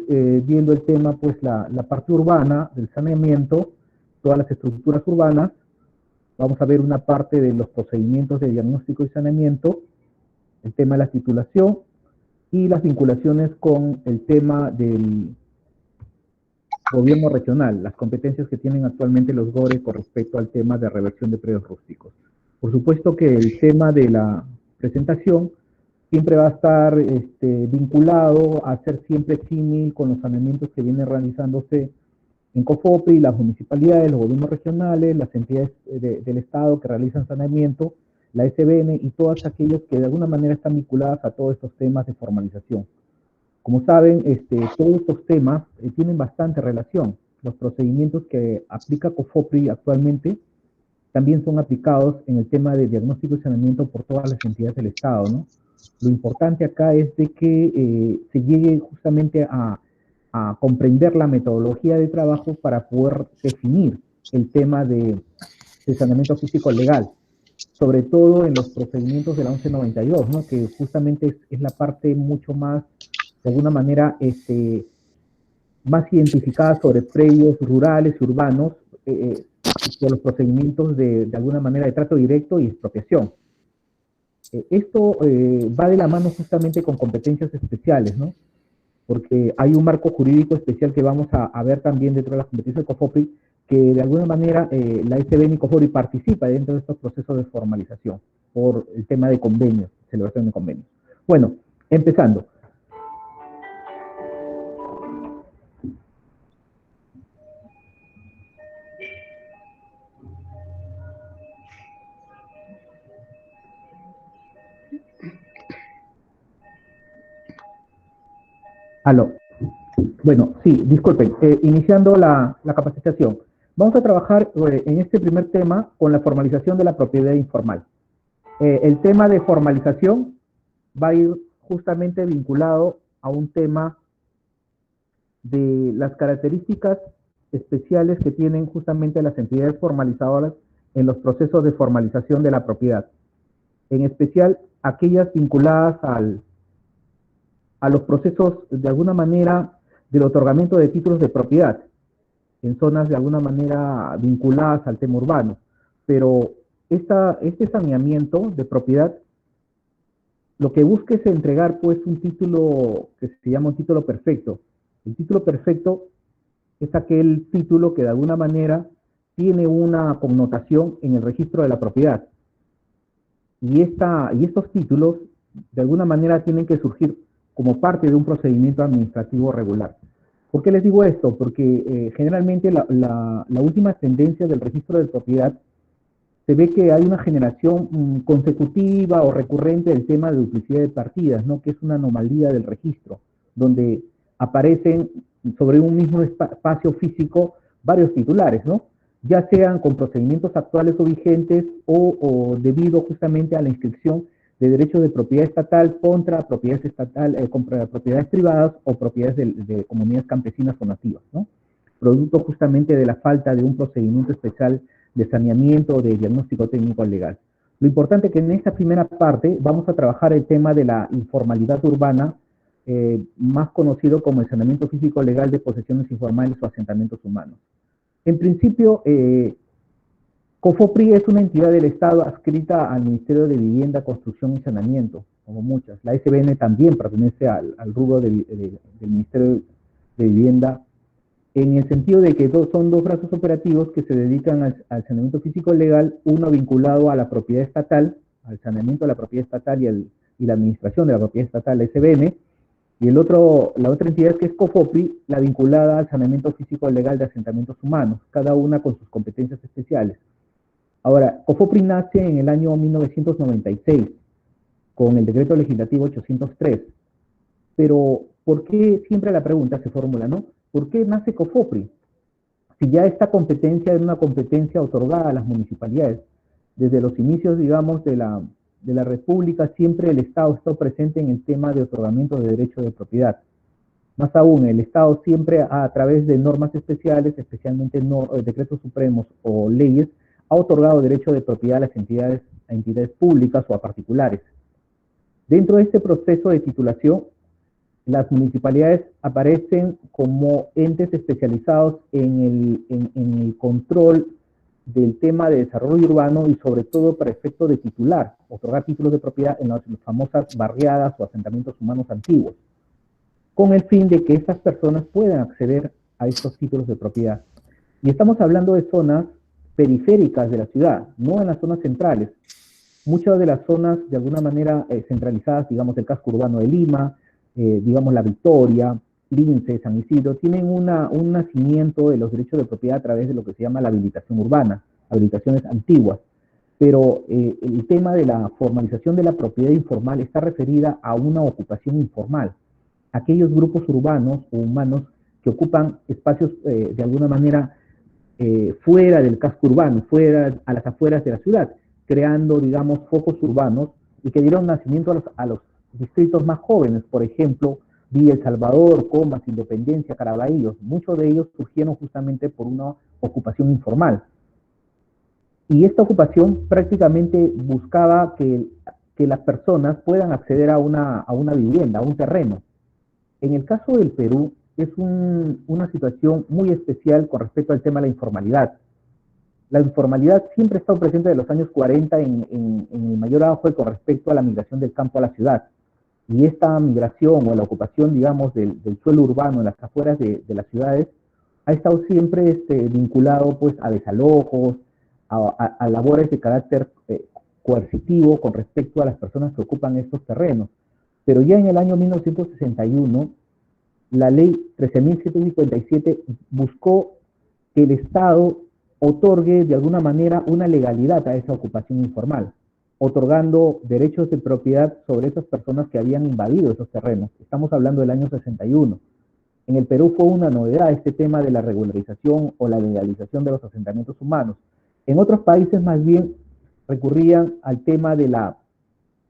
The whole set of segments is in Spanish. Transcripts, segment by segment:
viendo el tema, pues la parte urbana del saneamiento, todas las estructuras urbanas. Vamos a ver una parte de los procedimientos de diagnóstico y saneamiento, el tema de la titulación y las vinculaciones con el tema del gobierno regional, las competencias que tienen actualmente los GORE con respecto al tema de reversión de predios rústicos. Por supuesto que el tema de la presentación siempre va a estar vinculado a ser siempre símil con los saneamientos que vienen realizándose en COFOPRI, las municipalidades, los gobiernos regionales, las entidades del Estado que realizan saneamiento, la SBN y todas aquellas que de alguna manera están vinculadas a todos estos temas de formalización. Como saben, todos estos temas tienen bastante relación. Los procedimientos que aplica COFOPRI actualmente también son aplicados en el tema de diagnóstico y saneamiento por todas las entidades del Estado, ¿no? Lo importante acá es de que se llegue justamente a comprender la metodología de trabajo para poder definir el tema de saneamiento físico legal, sobre todo en los procedimientos de la 1192, ¿no? Que justamente es la parte mucho más, de alguna manera, más identificada sobre predios rurales y urbanos, por los procedimientos de alguna manera de trato directo y expropiación. Esto va de la mano justamente con competencias especiales, ¿no? Porque hay un marco jurídico especial que vamos a ver también dentro de las competencias de COFOPRI, que de alguna manera la SBN y COFOPRI participa dentro de estos procesos de formalización por el tema de convenios, celebración de convenios. Bueno, empezando. Aló. Bueno, sí, disculpen, iniciando la capacitación. Vamos a trabajar en este primer tema con la formalización de la propiedad informal. El tema de formalización va a ir justamente vinculado a un tema de las características especiales que tienen justamente las entidades formalizadoras en los procesos de formalización de la propiedad. En especial, aquellas vinculadas a los procesos, de alguna manera, del otorgamiento de títulos de propiedad, en zonas de alguna manera vinculadas al tema urbano. Pero este saneamiento de propiedad, lo que busca es entregar pues un título que se llama un título perfecto. El título perfecto es aquel título que de alguna manera tiene una connotación en el registro de la propiedad. Y estos títulos de alguna manera tienen que surgir como parte de un procedimiento administrativo regular. ¿Por qué les digo esto? Porque generalmente la última tendencia del registro de propiedad se ve que hay una generación consecutiva o recurrente del tema de duplicidad de partidas, ¿no? Que es una anomalía del registro, donde aparecen sobre un mismo espacio físico varios titulares, ¿no? Ya sean con procedimientos actuales o vigentes o debido justamente a la inscripción de derechos de propiedad estatal contra propiedades contra propiedades privadas o propiedades de comunidades campesinas o nativas, ¿no? Producto justamente de la falta de un procedimiento especial de saneamiento o de diagnóstico técnico legal. Lo importante es que en esta primera parte vamos a trabajar el tema de la informalidad urbana, más conocido como el saneamiento físico legal de posesiones informales o asentamientos humanos. En principio, COFOPRI es una entidad del Estado adscrita al Ministerio de Vivienda, Construcción y Saneamiento, como muchas. La SBN también pertenece al rubro del Ministerio de Vivienda, en el sentido de que son dos brazos operativos que se dedican al saneamiento físico legal, uno vinculado a la propiedad estatal, al saneamiento de la propiedad estatal y la administración de la propiedad estatal, la SBN, y la otra entidad que es COFOPRI, la vinculada al saneamiento físico legal de asentamientos humanos, cada una con sus competencias especiales. Ahora, COFOPRI nace en el año 1996, con el decreto legislativo 803, pero ¿por qué siempre la pregunta se formula, no? ¿Por qué nace COFOPRI? Si ya esta competencia es una competencia otorgada a las municipalidades, desde los inicios, digamos, de la República, siempre el Estado está presente en el tema de otorgamiento de derechos de propiedad. Más aún, el Estado siempre, a través de normas especiales, especialmente decretos supremos o leyes, ha otorgado derecho de propiedad a las entidades públicas o a particulares. Dentro de este proceso de titulación, las municipalidades aparecen como entes especializados en el control del tema de desarrollo urbano y sobre todo para efecto de titular, otorgar títulos de propiedad en las famosas barriadas o asentamientos humanos antiguos, con el fin de que estas personas puedan acceder a estos títulos de propiedad. Y estamos hablando de zonas periféricas de la ciudad, no en las zonas centrales. Muchas de las zonas, de alguna manera, centralizadas, digamos, el casco urbano de Lima, digamos, La Victoria, Lince, San Isidro, tienen un nacimiento de los derechos de propiedad a través de lo que se llama la habilitación urbana, habilitaciones antiguas. Pero el tema de la formalización de la propiedad informal está referida a una ocupación informal. Aquellos grupos urbanos o humanos que ocupan espacios de alguna manera fuera del casco urbano, fuera a las afueras de la ciudad, creando, digamos, focos urbanos y que dieron nacimiento a los distritos más jóvenes, por ejemplo, Villa El Salvador, Comas, Independencia, Caraballo. Muchos de ellos surgieron justamente por una ocupación informal. Y esta ocupación prácticamente buscaba que las personas puedan acceder a una vivienda, a un terreno. En el caso del Perú, es una situación muy especial con respecto al tema de la informalidad. La informalidad siempre ha estado presente desde los años 40 en el mayor auge con respecto a la migración del campo a la ciudad. Y esta migración o la ocupación, digamos, del suelo urbano en las afueras de las ciudades ha estado siempre vinculado pues a desalojos, a labores de carácter coercitivo con respecto a las personas que ocupan estos terrenos. Pero ya en el año 1961, la ley 13.157 buscó que el Estado otorgue de alguna manera una legalidad a esa ocupación informal, otorgando derechos de propiedad sobre esas personas que habían invadido esos terrenos. Estamos hablando del año 61. En el Perú fue una novedad este tema de la regularización o la legalización de los asentamientos humanos. En otros países más bien recurrían al tema del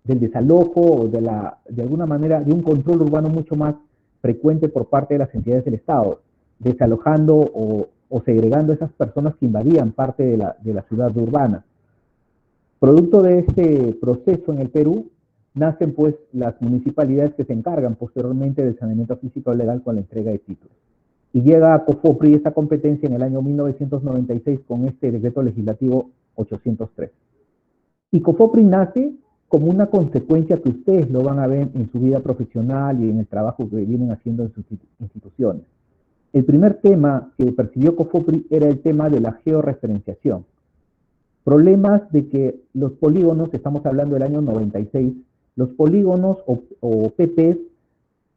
desalojo o de alguna manera de un control urbano mucho más frecuente por parte de las entidades del Estado, desalojando o segregando a esas personas que invadían parte de la ciudad urbana. Producto de este proceso en el Perú, nacen pues las municipalidades que se encargan posteriormente del saneamiento físico legal con la entrega de títulos. Y llega a COFOPRI esta competencia en el año 1996 con este decreto legislativo 803. Y COFOPRI nace como una consecuencia que ustedes lo van a ver en su vida profesional y en el trabajo que vienen haciendo en sus instituciones. El primer tema que persiguió COFOPRI era el tema de la georreferenciación. Problemas de que los polígonos, estamos hablando del año 96, los polígonos o PPs,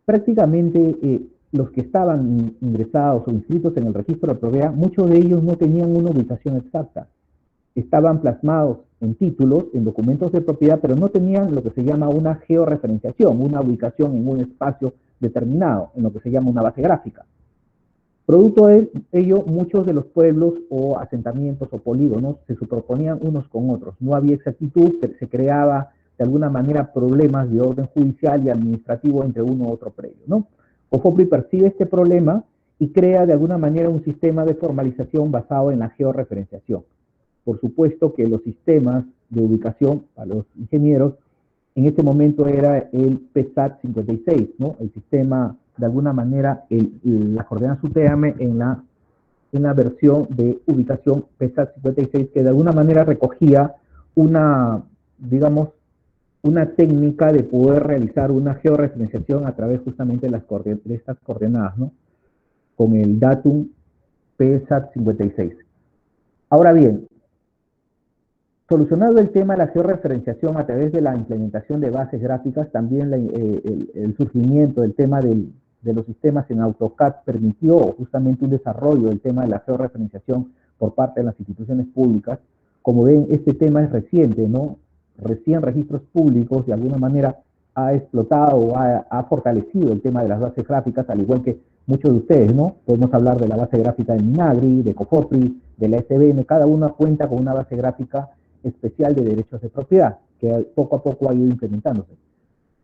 prácticamente los que estaban ingresados o inscritos en el registro de propiedad, muchos de ellos no tenían una ubicación exacta. Estaban plasmados en títulos, en documentos de propiedad, pero no tenían lo que se llama una georreferenciación, una ubicación en un espacio determinado, en lo que se llama una base gráfica. Producto de ello, muchos de los pueblos o asentamientos o polígonos se superponían unos con otros. No había exactitud, se creaba de alguna manera problemas de orden judicial y administrativo entre uno u otro predio, ¿no? COFOPRI percibe este problema y crea de alguna manera un sistema de formalización basado en la georreferenciación. Por supuesto que los sistemas de ubicación para los ingenieros en este momento era el PSAT 56, ¿no? El sistema, de alguna manera, las coordenadas UTM en la versión de ubicación PSAT 56, que de alguna manera recogía digamos, una técnica de poder realizar una georreferenciación a través justamente de estas coordenadas, ¿no? Con el datum PSAT 56. Ahora bien, solucionado el tema de la georreferenciación a través de la implementación de bases gráficas, también el surgimiento del tema de los sistemas en AutoCAD permitió justamente un desarrollo del tema de la georreferenciación por parte de las instituciones públicas. Como ven, este tema es reciente, ¿no? Recién Registros Públicos de alguna manera ha explotado o ha fortalecido el tema de las bases gráficas, al igual que muchos de ustedes, ¿no? Podemos hablar de la base gráfica de Minagri, de COFOPRI, de la SBN, cada una cuenta con una base gráfica especial de derechos de propiedad, que poco a poco ha ido implementándose.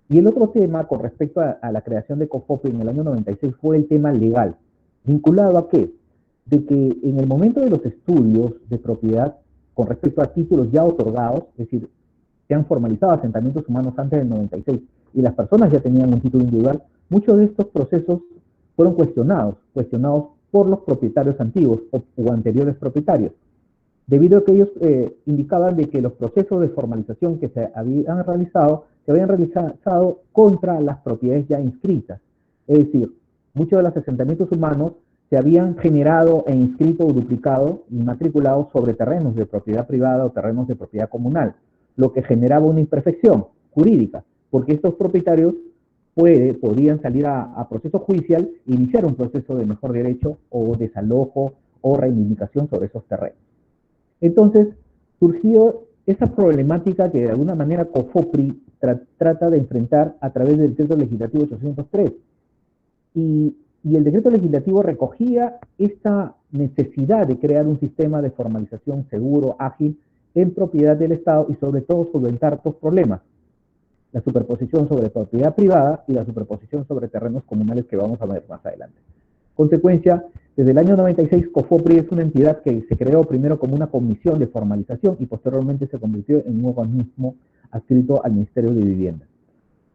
Y el otro tema con respecto a la creación de COFOPRI en el año 96 fue el tema legal. ¿Vinculado a qué? De que en el momento de los estudios de propiedad con respecto a títulos ya otorgados, es decir, se han formalizado asentamientos humanos antes del 96, y las personas ya tenían un título individual, muchos de estos procesos fueron cuestionados por los propietarios antiguos o anteriores propietarios, debido a que ellos indicaban de que los procesos de formalización que se habían realizado contra las propiedades ya inscritas. Es decir, muchos de los asentamientos humanos se habían generado e inscrito o duplicado y matriculado sobre terrenos de propiedad privada o terrenos de propiedad comunal, lo que generaba una imperfección jurídica, porque estos propietarios podían salir a proceso judicial e iniciar un proceso de mejor derecho o desalojo o reivindicación sobre esos terrenos. Entonces, surgió esa problemática que de alguna manera COFOPRI trata de enfrentar a través del decreto legislativo 803. Y el decreto legislativo recogía esta necesidad de crear un sistema de formalización seguro, ágil, en propiedad del Estado y sobre todo solventar dos problemas: la superposición sobre propiedad privada y la superposición sobre terrenos comunales, que vamos a ver más adelante. Consecuencia, desde el año 96, COFOPRI es una entidad que se creó primero como una comisión de formalización y posteriormente se convirtió en un organismo adscrito al Ministerio de Vivienda.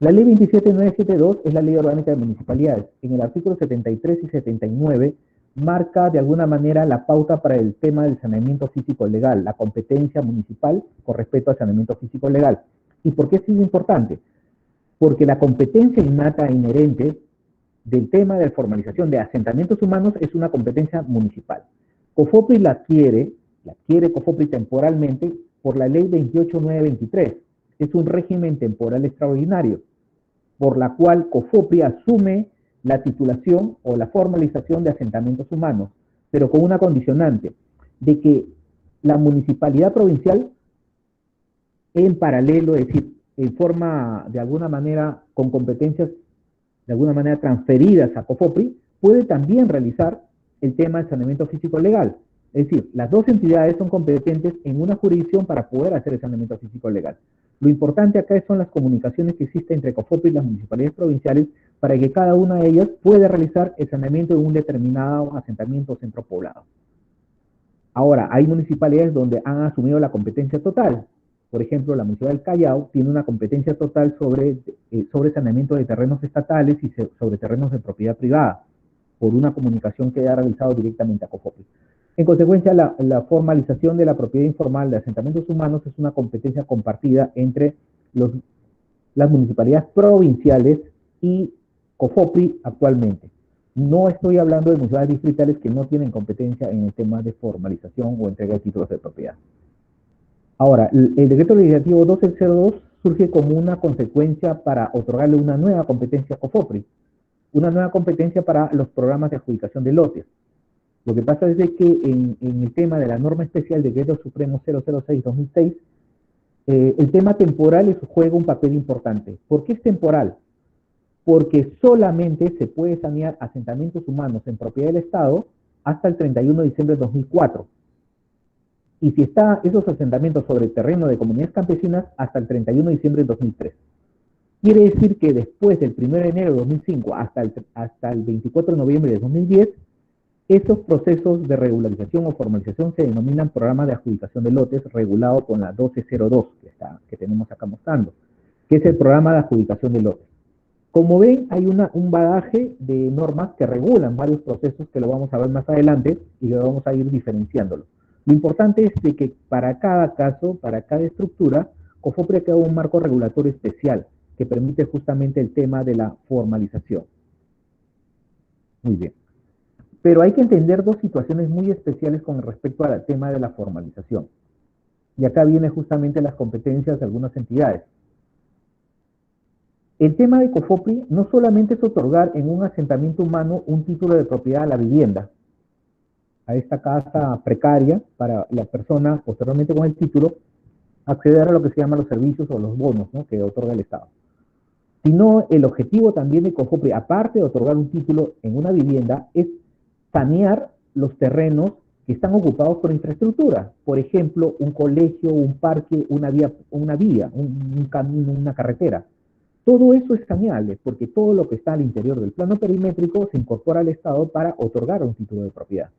La ley 27972 es la ley orgánica de municipalidades. En el artículo 73 y 79 marca de alguna manera la pauta para el tema del saneamiento físico legal, la competencia municipal con respecto al saneamiento físico legal. ¿Y por qué es importante? Porque la competencia innata e inherente del tema de formalización de asentamientos humanos es una competencia municipal. COFOPRI la adquiere COFOPRI temporalmente por la ley 28923. Es un régimen temporal extraordinario, por la cual COFOPRI asume la titulación o la formalización de asentamientos humanos, pero con una condicionante, de que la municipalidad provincial, en paralelo, es decir, en forma de alguna manera con competencias de alguna manera transferidas a COFOPRI, puede también realizar el tema del saneamiento físico legal. Es decir, las dos entidades son competentes en una jurisdicción para poder hacer el saneamiento físico legal. Lo importante acá son las comunicaciones que existen entre COFOPRI y las municipalidades provinciales para que cada una de ellas pueda realizar el saneamiento de un determinado asentamiento o centro poblado. Ahora, hay municipalidades donde han asumido la competencia total. Por ejemplo, la Municipalidad del Callao tiene una competencia total sobre saneamiento de terrenos estatales y sobre terrenos de propiedad privada, por una comunicación que ha realizado directamente a COFOPRI. En consecuencia, la formalización de la propiedad informal de asentamientos humanos es una competencia compartida entre las municipalidades provinciales y COFOPRI actualmente. No estoy hablando de municipalidades distritales que no tienen competencia en el tema de formalización o entrega de títulos de propiedad. Ahora, el decreto legislativo 1202 surge como una consecuencia para otorgarle una nueva competencia a COFOPRI, una nueva competencia para los programas de adjudicación de lotes. Lo que pasa es de que en el tema de la norma especial del Decreto Supremo 006-2006, el tema temporal juega un papel importante. ¿Por qué es temporal? Porque solamente se puede sanear asentamientos humanos en propiedad del Estado hasta el 31 de diciembre de 2004. Y si está esos asentamientos sobre el terreno de comunidades campesinas, hasta el 31 de diciembre de 2003. Quiere decir que después del 1 de enero de 2005 hasta el 24 de noviembre de 2010, esos procesos de regularización o formalización se denominan programa de adjudicación de lotes regulado con la 1202 que tenemos acá mostrando, que es el programa de adjudicación de lotes. Como ven, hay un bagaje de normas que regulan varios procesos que lo vamos a ver más adelante y lo vamos a ir diferenciándolo. Lo importante es de que para cada caso, para cada estructura, COFOPRI ha creado un marco regulatorio especial que permite justamente el tema de la formalización. Muy bien. Pero hay que entender dos situaciones muy especiales con respecto al tema de la formalización. Y acá vienen justamente las competencias de algunas entidades. El tema de COFOPRI no solamente es otorgar en un asentamiento humano un título de propiedad a la vivienda, a esta casa precaria, para la persona posteriormente con el título acceder a lo que se llaman los servicios o los bonos, ¿no?, que otorga el Estado. Sino el objetivo también de COFOPRI, aparte de otorgar un título en una vivienda, es sanear los terrenos que están ocupados por infraestructura. Por ejemplo, un colegio, un parque, una vía, un camino, una carretera. Todo eso es saneable, porque todo lo que está al interior del plano perimétrico se incorpora al Estado para otorgar un título de propiedad.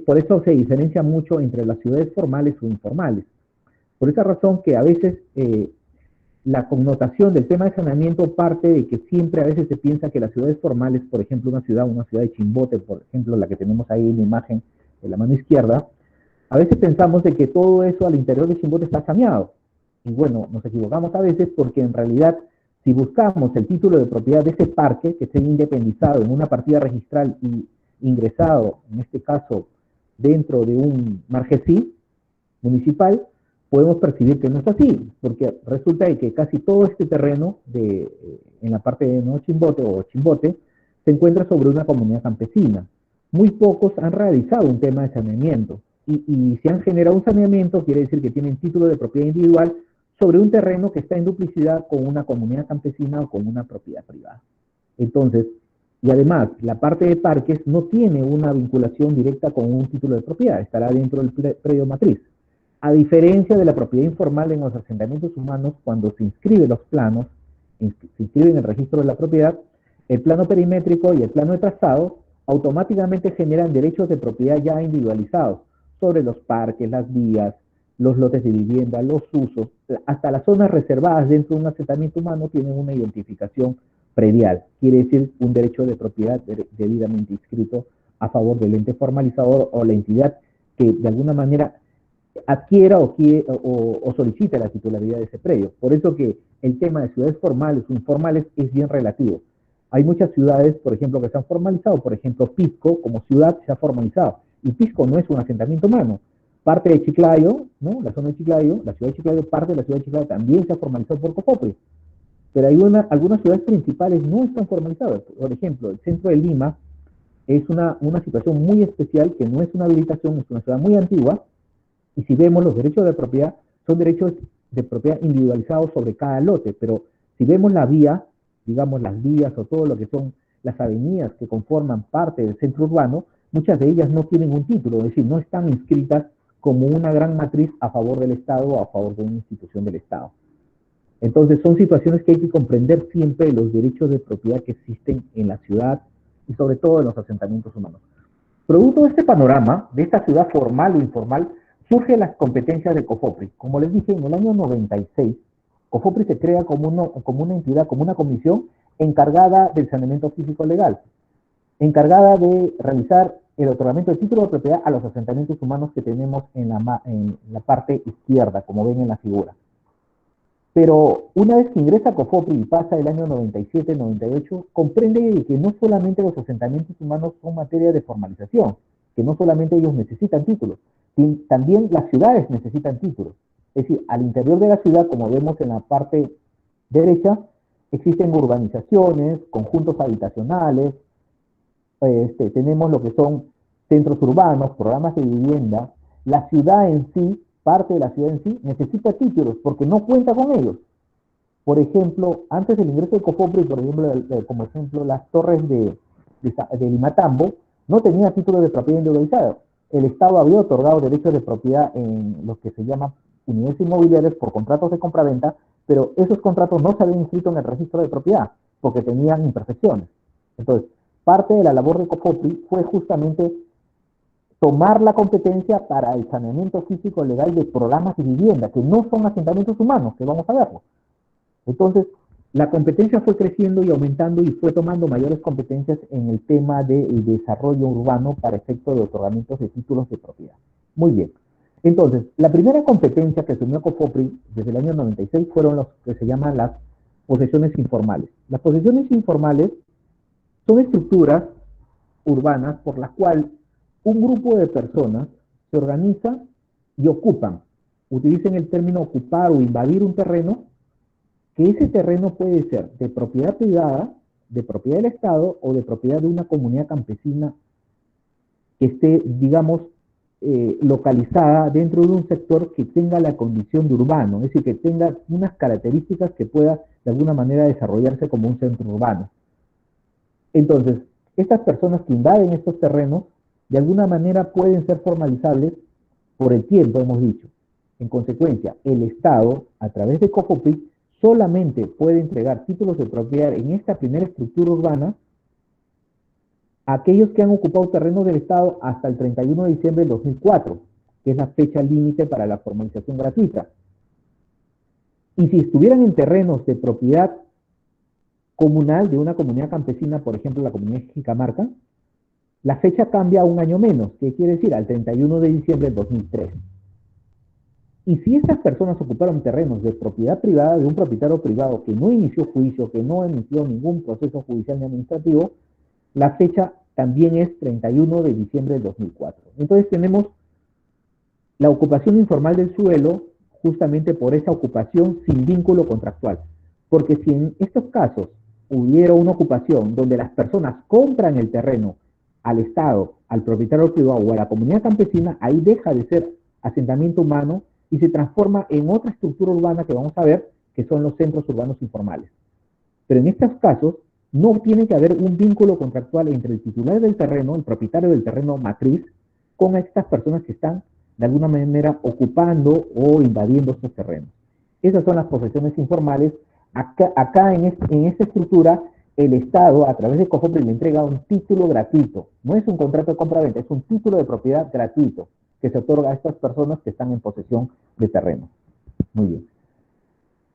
Por eso se diferencia mucho entre las ciudades formales o informales. Por esa razón que a veces la connotación del tema de saneamiento parte de que siempre a veces se piensa que las ciudades formales, por ejemplo, una ciudad de Chimbote, por ejemplo, la que tenemos ahí en la imagen de la mano izquierda, a veces pensamos de que todo eso al interior de Chimbote está saneado. Y bueno, nos equivocamos a veces porque en realidad, si buscamos el título de propiedad de ese parque, que esté independizado en una partida registral y ingresado, en este caso, dentro de un margesí municipal, podemos percibir que no es así, porque resulta de que casi todo este terreno en la parte de no Chimbote o Chimbote se encuentra sobre una comunidad campesina. Muy pocos han realizado un tema de saneamiento y si han generado un saneamiento quiere decir que tienen título de propiedad individual sobre un terreno que está en duplicidad con una comunidad campesina o con una propiedad privada. Entonces, y además, la parte de parques no tiene una vinculación directa con un título de propiedad, estará dentro del predio matriz. A diferencia de la propiedad informal en los asentamientos humanos, cuando se inscriben los planos, se inscriben en el registro de la propiedad, el plano perimétrico y el plano de trazado automáticamente generan derechos de propiedad ya individualizados sobre los parques, las vías, los lotes de vivienda, los usos, hasta las zonas reservadas dentro de un asentamiento humano tienen una identificación predial, quiere decir un derecho de propiedad debidamente inscrito a favor del ente formalizador o la entidad que de alguna manera adquiera o solicite la titularidad de ese predio. Por eso que el tema de ciudades formales o informales es bien relativo. Hay muchas ciudades, por ejemplo, que se han formalizado, por ejemplo, Pisco como ciudad se ha formalizado, y Pisco no es un asentamiento humano. Parte de Chiclayo, ¿no? La zona de Chiclayo, la ciudad de Chiclayo, parte de la ciudad de Chiclayo también se ha formalizado por COFOPRI. Pero hay algunas ciudades principales no están formalizadas. Por ejemplo, el centro de Lima es una situación muy especial que no es una habilitación, es una ciudad muy antigua, y si vemos los derechos de propiedad, son derechos de propiedad individualizados sobre cada lote, pero si vemos la vía, digamos las vías o todo lo que son las avenidas que conforman parte del centro urbano, muchas de ellas no tienen un título, es decir, no están inscritas como una gran matriz a favor del Estado o a favor de una institución del Estado. Entonces son situaciones que hay que comprender siempre los derechos de propiedad que existen en la ciudad y sobre todo en los asentamientos humanos. Producto de este panorama, de esta ciudad formal o informal, surgen las competencias de COFOPRI. Como les dije, en el año 96, COFOPRI se crea como una entidad, como una comisión encargada del saneamiento físico legal, encargada de realizar el otorgamiento de título de propiedad a los asentamientos humanos que tenemos en la parte izquierda, como ven en la figura. Pero una vez que ingresa a COFOPRI y pasa el año 97-98, comprende que no solamente los asentamientos humanos son materia de formalización, que no solamente ellos necesitan títulos, también las ciudades necesitan títulos. Es decir, al interior de la ciudad, como vemos en la parte derecha, existen urbanizaciones, conjuntos habitacionales, tenemos lo que son centros urbanos, programas de vivienda. La ciudad en sí, parte de la ciudad en sí, necesita títulos porque no cuenta con ellos. Por ejemplo, antes del ingreso de COFOPRI, por ejemplo, como ejemplo, las torres de Limatambo no tenían títulos de propiedad individualizada. El Estado había otorgado derechos de propiedad en lo que se llama unidades inmobiliarias por contratos de compraventa, pero esos contratos no se habían inscrito en el registro de propiedad porque tenían imperfecciones. Entonces, parte de la labor de COFOPRI fue justamente tomar la competencia para el saneamiento físico legal de programas de vivienda, que no son asentamientos humanos, que vamos a verlo. Entonces, la competencia fue creciendo y aumentando y fue tomando mayores competencias en el tema del desarrollo urbano para efecto de otorgamientos de títulos de propiedad. Muy bien. Entonces, la primera competencia que asumió COFOPRI desde el año 96 fueron los que se llaman las posesiones informales. Las posesiones informales son estructuras urbanas por las cuales un grupo de personas se organiza y ocupan, utilicen el término ocupar o invadir un terreno, que ese terreno puede ser de propiedad privada, de propiedad del Estado o de propiedad de una comunidad campesina que esté, digamos, localizada dentro de un sector que tenga la condición de urbano, es decir, que tenga unas características que pueda de alguna manera desarrollarse como un centro urbano. Entonces, estas personas que invaden estos terrenos, de alguna manera pueden ser formalizables por el tiempo, hemos dicho. En consecuencia, el Estado, a través de COFOPRI, solamente puede entregar títulos de propiedad en esta primera estructura urbana a aquellos que han ocupado terrenos del Estado hasta el 31 de diciembre del 2004, que es la fecha límite para la formalización gratuita. Y si estuvieran en terrenos de propiedad comunal de una comunidad campesina, por ejemplo, la comunidad Jicamarca, la fecha cambia a un año menos, que quiere decir al 31 de diciembre del 2003. Y si estas personas ocuparon terrenos de propiedad privada de un propietario privado que no inició juicio, que no emitió ningún proceso judicial ni administrativo, la fecha también es 31 de diciembre del 2004. Entonces tenemos la ocupación informal del suelo justamente por esa ocupación sin vínculo contractual. Porque si en estos casos hubiera una ocupación donde las personas compran el terreno al Estado, al propietario privado o a la comunidad campesina, ahí deja de ser asentamiento humano y se transforma en otra estructura urbana que vamos a ver, que son los centros urbanos informales. Pero en estos casos no tiene que haber un vínculo contractual entre el titular del terreno, el propietario del terreno matriz, con estas personas que están de alguna manera ocupando o invadiendo estos terrenos. Esas son las posesiones informales. Acá en esta estructura, el Estado, a través de COFOPRI, le entrega un título gratuito. No es un contrato de compra-venta, es un título de propiedad gratuito que se otorga a estas personas que están en posesión de terreno. Muy bien.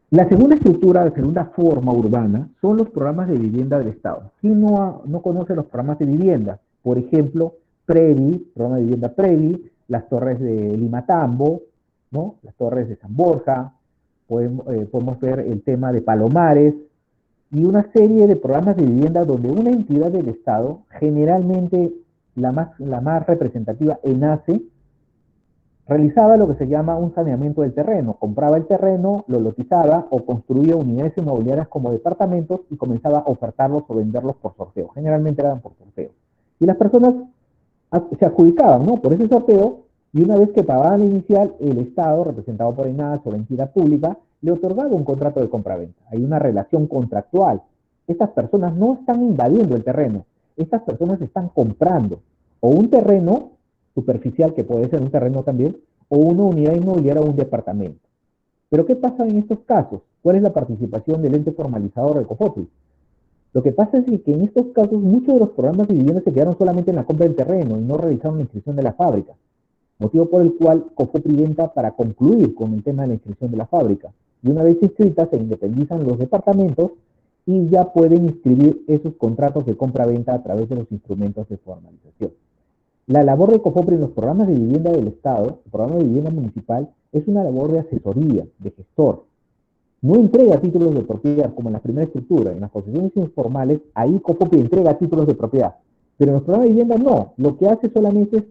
La segunda estructura, la segunda forma urbana, son los programas de vivienda del Estado. ¿Quién no conoce los programas de vivienda? Por ejemplo, PREVI, programa de vivienda PREVI, las torres de Limatambo, ¿no? Las torres de San Borja, podemos ver el tema de Palomares, y una serie de programas de vivienda donde una entidad del Estado, generalmente la más representativa, ENACE, realizaba lo que se llama un saneamiento del terreno. Compraba el terreno, lo lotizaba o construía unidades inmobiliarias como departamentos y comenzaba a ofertarlos o venderlos por sorteo. Generalmente eran por sorteo. Y las personas se adjudicaban, ¿no?, por ese sorteo, y una vez que pagaban la inicial, el Estado, representado por ENACE o la entidad pública, le otorgaba un contrato de compraventa. Hay una relación contractual. Estas personas no están invadiendo el terreno. Estas personas están comprando o un terreno superficial, que puede ser un terreno también, o una unidad inmobiliaria o un departamento. Pero ¿qué pasa en estos casos? ¿Cuál es la participación del ente formalizador de COFOPRI? Lo que pasa es que en estos casos muchos de los programas de vivienda se quedaron solamente en la compra del terreno y no realizaron la inscripción de la fábrica, motivo por el cual COFOPRI entra para concluir con el tema de la inscripción de la fábrica. Y una vez inscritas, se independizan los departamentos y ya pueden inscribir esos contratos de compra-venta a través de los instrumentos de formalización. La labor de COFOPRI en los programas de vivienda del Estado, el programa de vivienda municipal, es una labor de asesoría, de gestor. No entrega títulos de propiedad como en la primera estructura. En las posesiones informales, ahí COFOPRI entrega títulos de propiedad. Pero en los programas de vivienda no. Lo que hace solamente es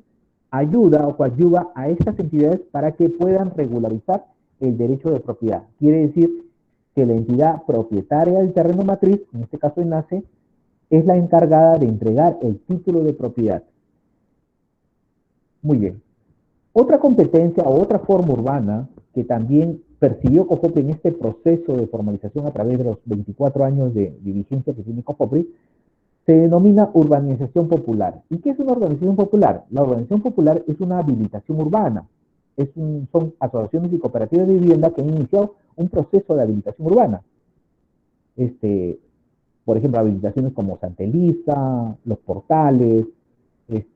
ayuda o coadyuva a estas entidades para que puedan regularizar el derecho de propiedad. Quiere decir que la entidad propietaria del terreno matriz, en este caso ENACE, es la encargada de entregar el título de propiedad. Muy bien. Otra competencia o otra forma urbana que también persiguió COFOPRI en este proceso de formalización a través de los 24 años de vigencia que tiene COFOPRI, se denomina urbanización popular. ¿Y qué es una urbanización popular? La urbanización popular es una habilitación urbana. Son asociaciones y cooperativas de vivienda que han iniciado un proceso de habilitación urbana. Por ejemplo, habilitaciones como Santa Elisa, Los Portales,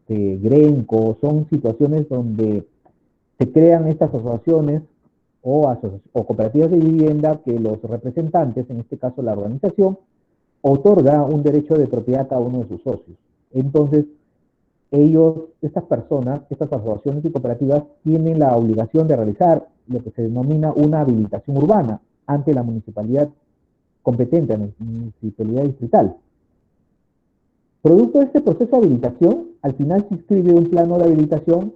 Grenco, son situaciones donde se crean estas asociaciones o cooperativas de vivienda que los representantes, en este caso la organización, otorga un derecho de propiedad a cada uno de sus socios. Entonces, estas personas, estas asociaciones y cooperativas tienen la obligación de realizar lo que se denomina una habilitación urbana ante la municipalidad competente, la municipalidad distrital. Producto de este proceso de habilitación, al final se inscribe un plano de habilitación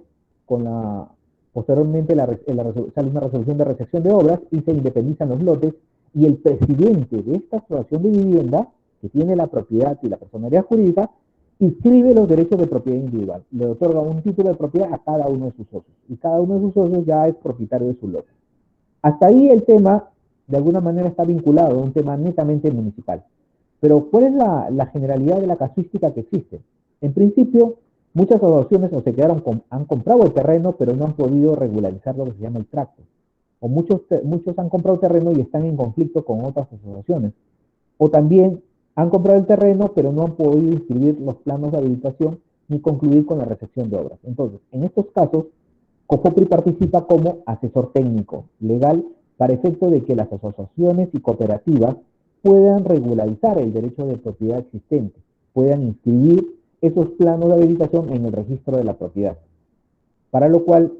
posteriormente sale una resolución de recepción de obras y se independizan los lotes, y el presidente de esta asociación de vivienda, que tiene la propiedad y la personalidad jurídica, inscribe los derechos de propiedad individual. Le otorga un título de propiedad a cada uno de sus socios, y cada uno de sus socios ya es propietario de su lote. Hasta ahí el tema, de alguna manera, está vinculado a un tema netamente municipal. Pero, ¿cuál es la generalidad de la casuística que existe? En principio, muchas asociaciones han comprado el terreno, pero no han podido regularizar lo que se llama el tracto. O muchos han comprado terreno y están en conflicto con otras asociaciones. O también han comprado el terreno, pero no han podido inscribir los planos de habilitación ni concluir con la recepción de obras. Entonces, en estos casos, COFOPRI participa como asesor técnico legal para efecto de que las asociaciones y cooperativas puedan regularizar el derecho de propiedad existente, puedan inscribir esos planos de habilitación en el registro de la propiedad. Para lo cual,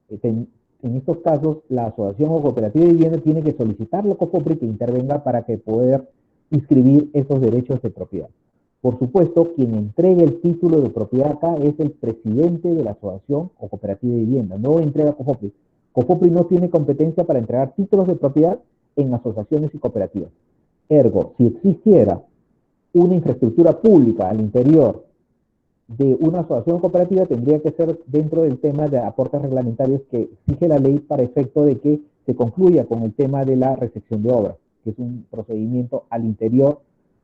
en estos casos, la asociación o cooperativa de vivienda tiene que solicitarle a COFOPRI que intervenga para que poder inscribir esos derechos de propiedad. Por supuesto, quien entrega el título de propiedad acá es el presidente de la asociación o cooperativa de vivienda, no entrega COFOPRI. COFOPRI no tiene competencia para entregar títulos de propiedad en asociaciones y cooperativas. Ergo, si existiera una infraestructura pública al interior de una asociación cooperativa, tendría que ser dentro del tema de aportes reglamentarios que exige la ley para efecto de que se concluya con el tema de la recepción de obras, que es un procedimiento al interior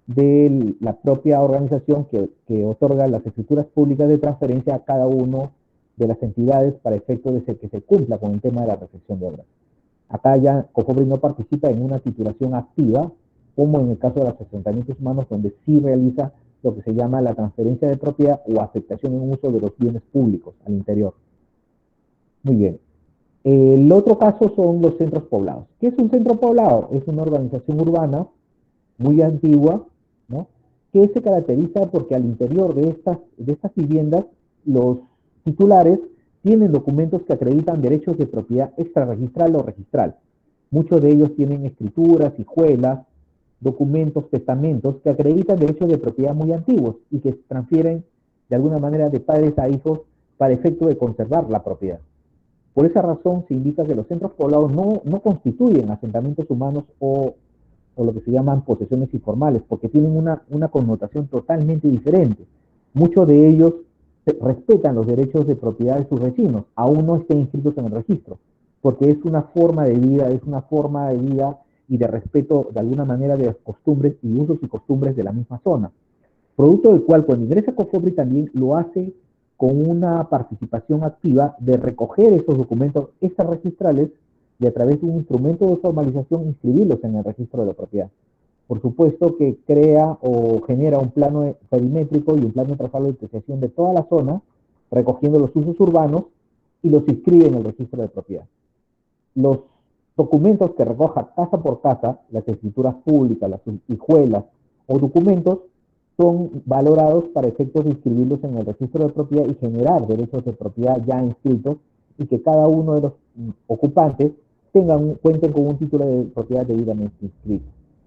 de la propia organización que otorga las escrituras públicas de transferencia a cada una de las entidades para efecto de que se cumpla con el tema de la recepción de obras. Acá ya COFOPRI no participa en una titulación activa, como en el caso de los asentamientos humanos, donde sí realiza lo que se llama la transferencia de propiedad o afectación en uso de los bienes públicos al interior. Muy bien. El otro caso son los centros poblados. ¿Qué es un centro poblado? Es una organización urbana muy antigua, ¿no?, que se caracteriza porque al interior de estas viviendas los titulares tienen documentos que acreditan derechos de propiedad extrarregistral o registral. Muchos de ellos tienen escrituras, hijuelas, documentos, testamentos que acreditan derechos de propiedad muy antiguos y que se transfieren de alguna manera de padres a hijos para efecto de conservar la propiedad. Por esa razón se indica que los centros poblados no constituyen asentamientos humanos o lo que se llaman posesiones informales, porque tienen una connotación totalmente diferente. Muchos de ellos respetan los derechos de propiedad de sus vecinos, aún no estén inscritos en el registro, porque es una forma de vida, y de respeto de alguna manera de las costumbres y usos y costumbres de la misma zona. Producto del cual cuando ingresa COFOPRI también lo hace con una participación activa de recoger esos documentos extrarregistrales y a través de un instrumento de formalización inscribirlos en el registro de la propiedad. Por supuesto que crea o genera un plano perimétrico y un plano trazado de apreciación de toda la zona, recogiendo los usos urbanos y los inscribe en el registro de propiedad. Los documentos que recoja casa por casa, las escrituras públicas, las hijuelas o documentos, son valorados para efectos de inscribirlos en el registro de propiedad y generar derechos de propiedad ya inscritos y que cada uno de los ocupantes cuenten con un título de propiedad debidamente inscrito.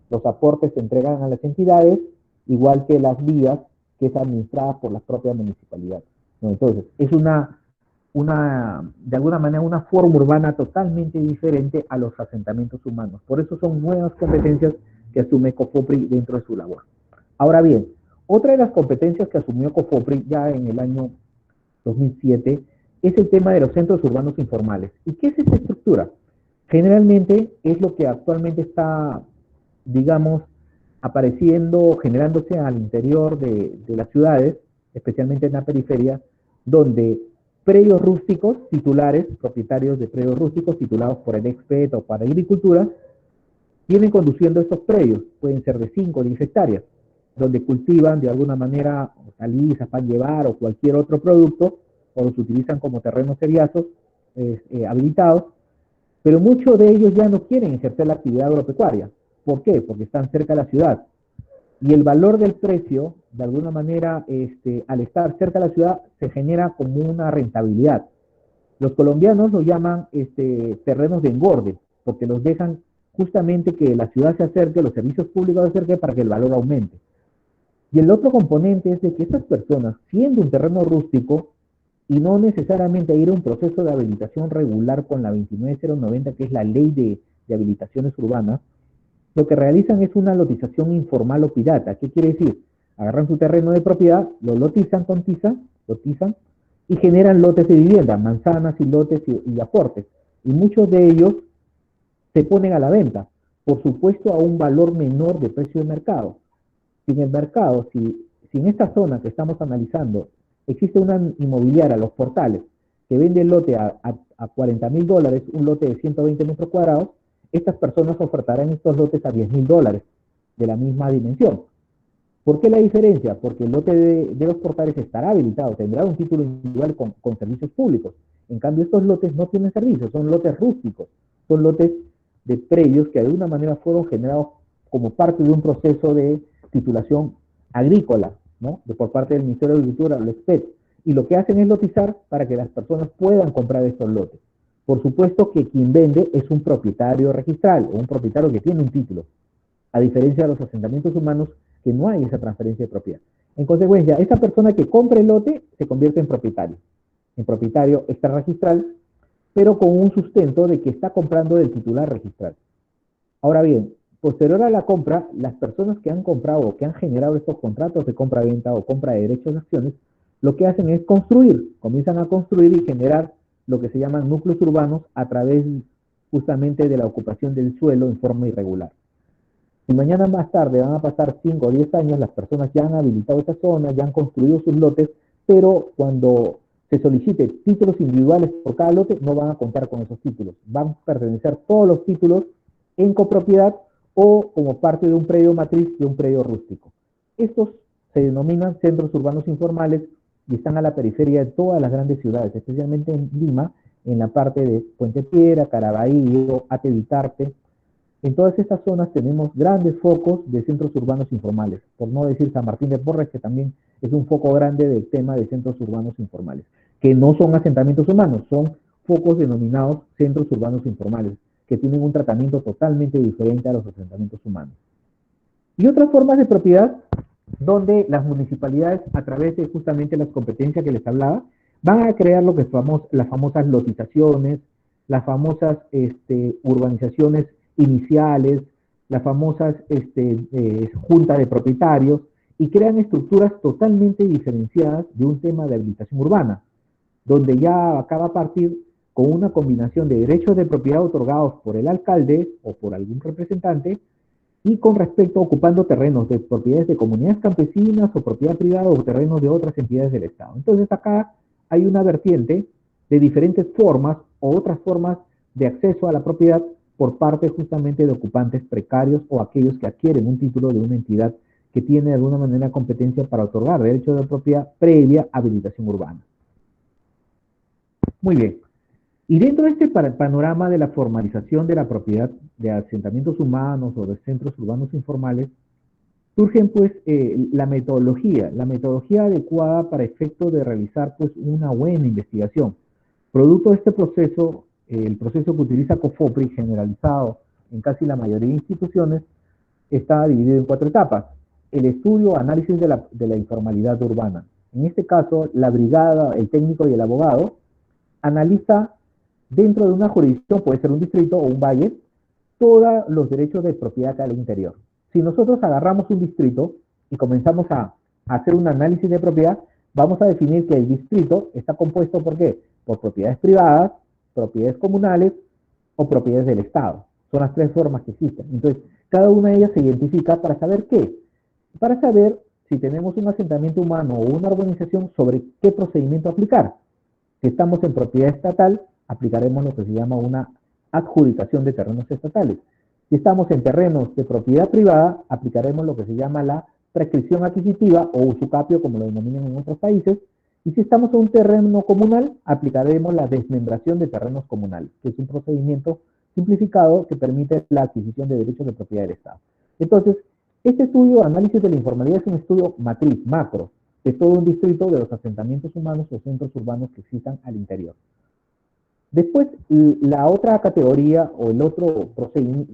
Los aportes se entregan a las entidades, igual que las vías, que es administrada por las propias municipalidades, ¿no? Entonces, es de alguna manera, una forma urbana totalmente diferente a los asentamientos humanos. Por eso son nuevas competencias que asume COFOPRI dentro de su labor. Ahora bien, otra de las competencias que asumió COFOPRI ya en el año 2007 es el tema de los centros urbanos informales. ¿Y qué es esta estructura? Generalmente es lo que actualmente está, digamos, apareciendo, generándose al interior de las ciudades, especialmente en la periferia, donde predios rústicos titulares, propietarios de predios rústicos titulados por el EXPET o para agricultura, vienen conduciendo estos predios, pueden ser de 5 o 10 hectáreas, donde cultivan de alguna manera hortalizas, pan llevar o cualquier otro producto, o los utilizan como terrenos seriazos habilitados, pero muchos de ellos ya no quieren ejercer la actividad agropecuaria. ¿Por qué? Porque están cerca de la ciudad. Y el valor del precio, de alguna manera, al estar cerca de la ciudad, se genera como una rentabilidad. Los colombianos lo llaman terrenos de engorde, porque los dejan justamente que la ciudad se acerque, los servicios públicos se acerquen para que el valor aumente. Y el otro componente es de que estas personas, siendo un terreno rústico, y no necesariamente ir a un proceso de habilitación regular con la 29090, que es la ley de habilitaciones urbanas, lo que realizan es una lotización informal o pirata. ¿Qué quiere decir? Agarran su terreno de propiedad, lo lotizan con tiza, y generan lotes de vivienda, manzanas y lotes y aportes. Y muchos de ellos se ponen a la venta, por supuesto a un valor menor de precio de mercado. Si en el mercado, si en esta zona que estamos analizando, existe una inmobiliaria, los portales, que vende el lote a $40,000, un lote de 120 metros cuadrados, estas personas ofertarán estos lotes a $10,000 de la misma dimensión. ¿Por qué la diferencia? Porque el lote de los portales estará habilitado, tendrá un título individual con servicios públicos. En cambio, estos lotes no tienen servicios, son lotes rústicos, son lotes de predios que de alguna manera fueron generados como parte de un proceso de titulación agrícola, ¿no? Por parte del Ministerio de Agricultura, el EXPET, y lo que hacen es lotizar para que las personas puedan comprar estos lotes. Por supuesto que quien vende es un propietario registral o un propietario que tiene un título, a diferencia de los asentamientos humanos que no hay esa transferencia de propiedad. En consecuencia, esa persona que compra el lote se convierte en propietario extrarregistral, pero con un sustento de que está comprando del titular registral. Ahora bien, posterior a la compra, las personas que han comprado o que han generado estos contratos de compra-venta o compra de derechos de acciones, lo que hacen es construir, comienzan a construir y generar lo que se llaman núcleos urbanos a través justamente de la ocupación del suelo en forma irregular. Si mañana más tarde van a pasar 5 o 10 años, las personas ya han habilitado esa zona, ya han construido sus lotes, pero cuando se solicite títulos individuales por cada lote, no van a contar con esos títulos. Van a pertenecer todos los títulos en copropiedad o como parte de un predio matriz de un predio rústico. Estos se denominan centros urbanos informales y están a la periferia de todas las grandes ciudades, especialmente en Lima, en la parte de Puente Piedra, Caraballo, Ate Vitarte. En todas estas zonas tenemos grandes focos de centros urbanos informales, por no decir San Martín de Porres, que también es un foco grande del tema de centros urbanos informales, que no son asentamientos humanos, son focos denominados centros urbanos informales, que tienen un tratamiento totalmente diferente a los asentamientos humanos. Y otras formas de propiedad donde las municipalidades, a través de justamente las competencias que les hablaba, van a crear lo que es las famosas lotizaciones, las famosas urbanizaciones iniciales, las famosas juntas de propietarios, y crean estructuras totalmente diferenciadas de un tema de habilitación urbana, donde ya acaba a partir con una combinación de derechos de propiedad otorgados por el alcalde o por algún representante, y con respecto a ocupando terrenos de propiedades de comunidades campesinas o propiedad privada o terrenos de otras entidades del Estado. Entonces acá hay una vertiente de diferentes formas o otras formas de acceso a la propiedad por parte justamente de ocupantes precarios o aquellos que adquieren un título de una entidad que tiene de alguna manera competencia para otorgar derechos de propiedad previa habilitación urbana. Muy bien. Y dentro de este panorama de la formalización de la propiedad de asentamientos humanos o de centros urbanos informales, surgen pues la metodología adecuada para efecto de realizar pues una buena investigación. Producto de este proceso, el proceso que utiliza COFOPRI, generalizado en casi la mayoría de instituciones, está dividido en 4 etapas. El estudio, análisis de la informalidad urbana. En este caso, la brigada, el técnico y el abogado analiza dentro de una jurisdicción, puede ser un distrito o un valle, todos los derechos de propiedad al interior. Si nosotros agarramos un distrito y comenzamos a hacer un análisis de propiedad, vamos a definir que el distrito está compuesto ¿por qué? Por propiedades privadas, propiedades comunales o propiedades del Estado. Son las 3 formas que existen. Entonces, cada una de ellas se identifica para saber qué. Para saber si tenemos un asentamiento humano o una urbanización, sobre qué procedimiento aplicar. Si estamos en propiedad estatal, aplicaremos lo que se llama una adjudicación de terrenos estatales. Si estamos en terrenos de propiedad privada, aplicaremos lo que se llama la prescripción adquisitiva o usucapio, como lo denominan en otros países. Y si estamos en un terreno comunal, aplicaremos la desmembración de terrenos comunales, que es un procedimiento simplificado que permite la adquisición de derechos de propiedad del Estado. Entonces, este estudio, análisis de la informalidad, es un estudio matriz, macro, de todo un distrito de los asentamientos humanos o centros urbanos que existan al interior. Después, la otra categoría o el otro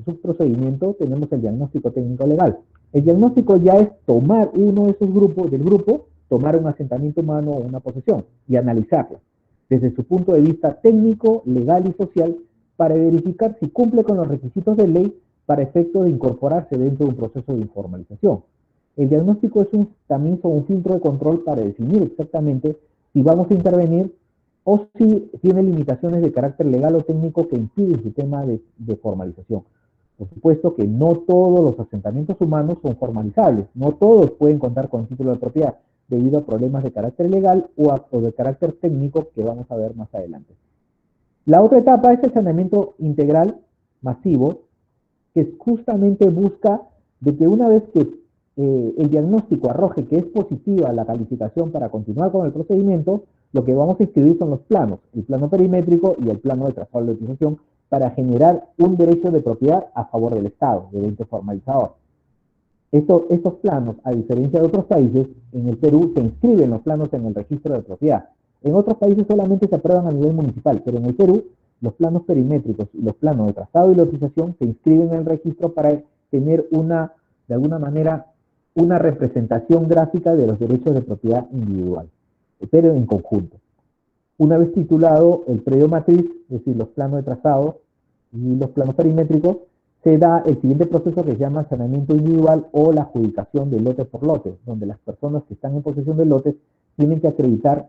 subprocedimiento, tenemos el diagnóstico técnico legal. El diagnóstico ya es tomar uno de esos grupos, tomar un asentamiento humano o una posesión y analizarlo desde su punto de vista técnico, legal y social para verificar si cumple con los requisitos de ley para efecto de incorporarse dentro de un proceso de informalización. El diagnóstico es también un filtro de control para definir exactamente si vamos a intervenir o si tiene limitaciones de carácter legal o técnico que impiden su tema de formalización. Por supuesto que no todos los asentamientos humanos son formalizables, no todos pueden contar con título de propiedad debido a problemas de carácter legal o de carácter técnico que vamos a ver más adelante. La otra etapa es el saneamiento integral masivo, que justamente busca de que una vez que el diagnóstico arroje que es positiva la calificación para continuar con el procedimiento, lo que vamos a escribir son los planos, el plano perimétrico y el plano de trazado de lotización, para generar un derecho de propiedad a favor del Estado, del ente formalizador. Estos planos, a diferencia de otros países, en el Perú se inscriben los planos en el registro de propiedad. En otros países solamente se aprueban a nivel municipal, pero en el Perú los planos perimétricos y los planos de trazado y lotización se inscriben en el registro para tener de alguna manera, una representación gráfica de los derechos de propiedad individual, pero en conjunto. Una vez titulado el predio matriz, es decir, los planos de trazado y los planos perimétricos, se da el siguiente proceso que se llama saneamiento individual o la adjudicación de lote por lote, donde las personas que están en posesión de lotes tienen que acreditar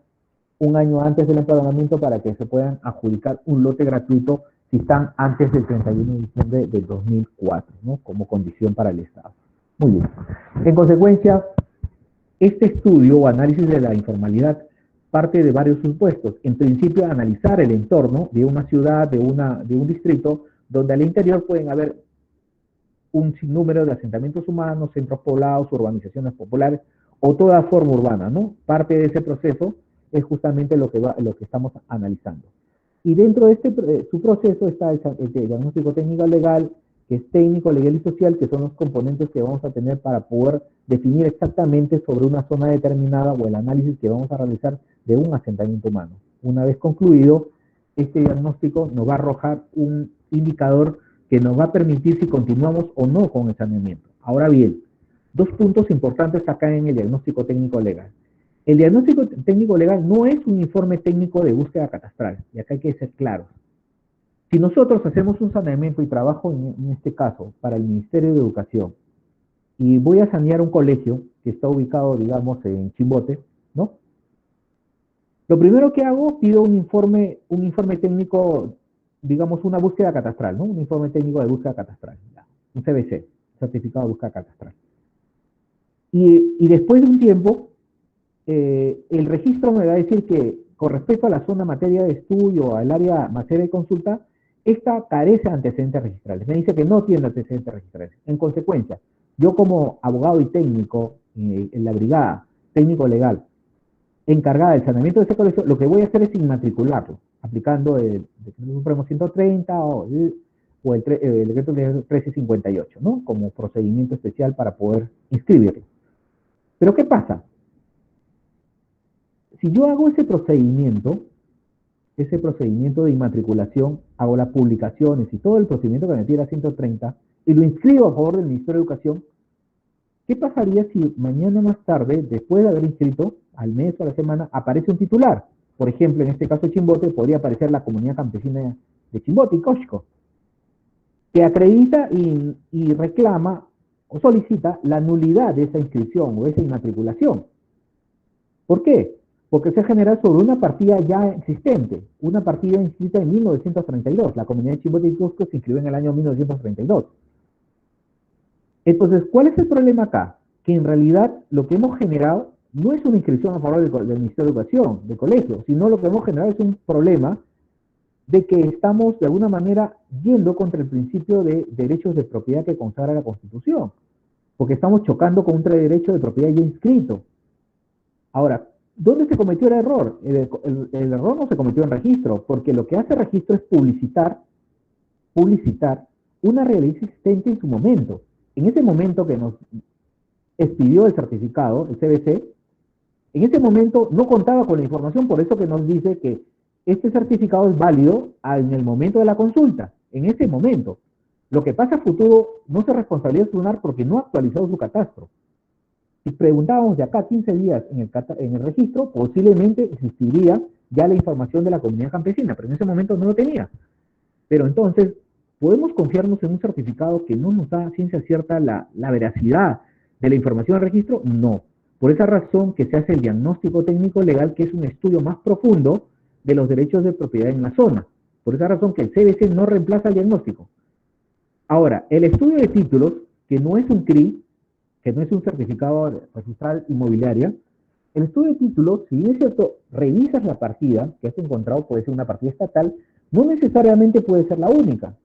un año antes del empadronamiento para que se puedan adjudicar un lote gratuito si están antes del 31 de diciembre del 2004, ¿no? Como condición para el Estado. Muy bien. En consecuencia, este estudio o análisis de la informalidad parte de varios supuestos. En principio, analizar el entorno de una ciudad, de un distrito, donde al interior pueden haber un sinnúmero de asentamientos humanos, centros poblados, urbanizaciones populares, o toda forma urbana, ¿no? Parte de ese proceso es justamente lo que estamos analizando. Y dentro de su proceso está el diagnóstico técnico legal, que es técnico, legal y social, que son los componentes que vamos a tener para poder definir exactamente sobre una zona determinada o el análisis que vamos a realizar de un asentamiento humano. Una vez concluido, este diagnóstico nos va a arrojar un indicador que nos va a permitir si continuamos o no con el saneamiento. Ahora bien, dos puntos importantes acá en el diagnóstico técnico legal. El diagnóstico técnico legal no es un informe técnico de búsqueda catastral, y acá hay que ser claros. Si nosotros hacemos un saneamiento y trabajo en este caso para el Ministerio de Educación, y voy a sanear un colegio que está ubicado, digamos, en Chimbote, ¿no? Lo primero que hago, pido un informe técnico, digamos, una búsqueda catastral, ¿no? Un informe técnico de búsqueda catastral, ya. Un CBC, certificado de búsqueda catastral. Y después de un tiempo, el registro me va a decir que, con respecto a la zona materia de estudio, al área materia de consulta, esta carece de antecedentes registrales. Me dice que no tiene antecedentes registrales. En consecuencia, yo como abogado y técnico en la brigada, técnico legal, encargada del saneamiento de ese colegio, lo que voy a hacer es inmatricularlo, aplicando el Decreto Supremo 130 o el Decreto 1358, ¿no? Como procedimiento especial para poder inscribirlo. Pero ¿qué pasa? Si yo hago ese procedimiento de inmatriculación, hago las publicaciones y todo el procedimiento que me pide la 130 y lo inscribo a favor del Ministerio de Educación, ¿qué pasaría si mañana más tarde, después de haber inscrito, al mes o a la semana, aparece un titular? Por ejemplo, en este caso Chimbote, podría aparecer la comunidad campesina de Chimbote y Cosco, que acredita y reclama o solicita la nulidad de esa inscripción o esa inmatriculación. ¿Por qué? Porque se genera sobre una partida ya existente, una partida inscrita en 1932. La comunidad de Chimbote y Cusco se inscribió en el año 1932. Entonces, ¿cuál es el problema acá? Que en realidad lo que hemos generado no es una inscripción a favor del Ministerio de Educación, del colegio, sino lo que hemos generado es un problema de que estamos de alguna manera yendo contra el principio de derechos de propiedad que consagra la Constitución, porque estamos chocando contra el derecho de propiedad ya inscrito. Ahora, ¿dónde se cometió el error? El error no se cometió en registro, porque lo que hace registro es publicitar una realidad existente en su momento. En ese momento que nos expidió el certificado, el CBC, en ese momento no contaba con la información, por eso que nos dice que este certificado es válido en el momento de la consulta, en ese momento. Lo que pasa a futuro no se responsabiliza SUNAR porque no ha actualizado su catastro. Si preguntábamos de acá a 15 días en el registro, posiblemente existiría ya la información de la comunidad campesina, pero en ese momento no lo tenía. Pero entonces, ¿podemos confiarnos en un certificado que no nos da a ciencia cierta la veracidad de la información del registro? No. Por esa razón que se hace el diagnóstico técnico legal, que es un estudio más profundo de los derechos de propiedad en la zona. Por esa razón que el CBC no reemplaza el diagnóstico. Ahora, el estudio de títulos, que no es un CRI, que no es un certificado registral inmobiliaria, el estudio de títulos, si bien es cierto, revisas la partida que has encontrado, puede ser una partida estatal, no necesariamente puede ser la única.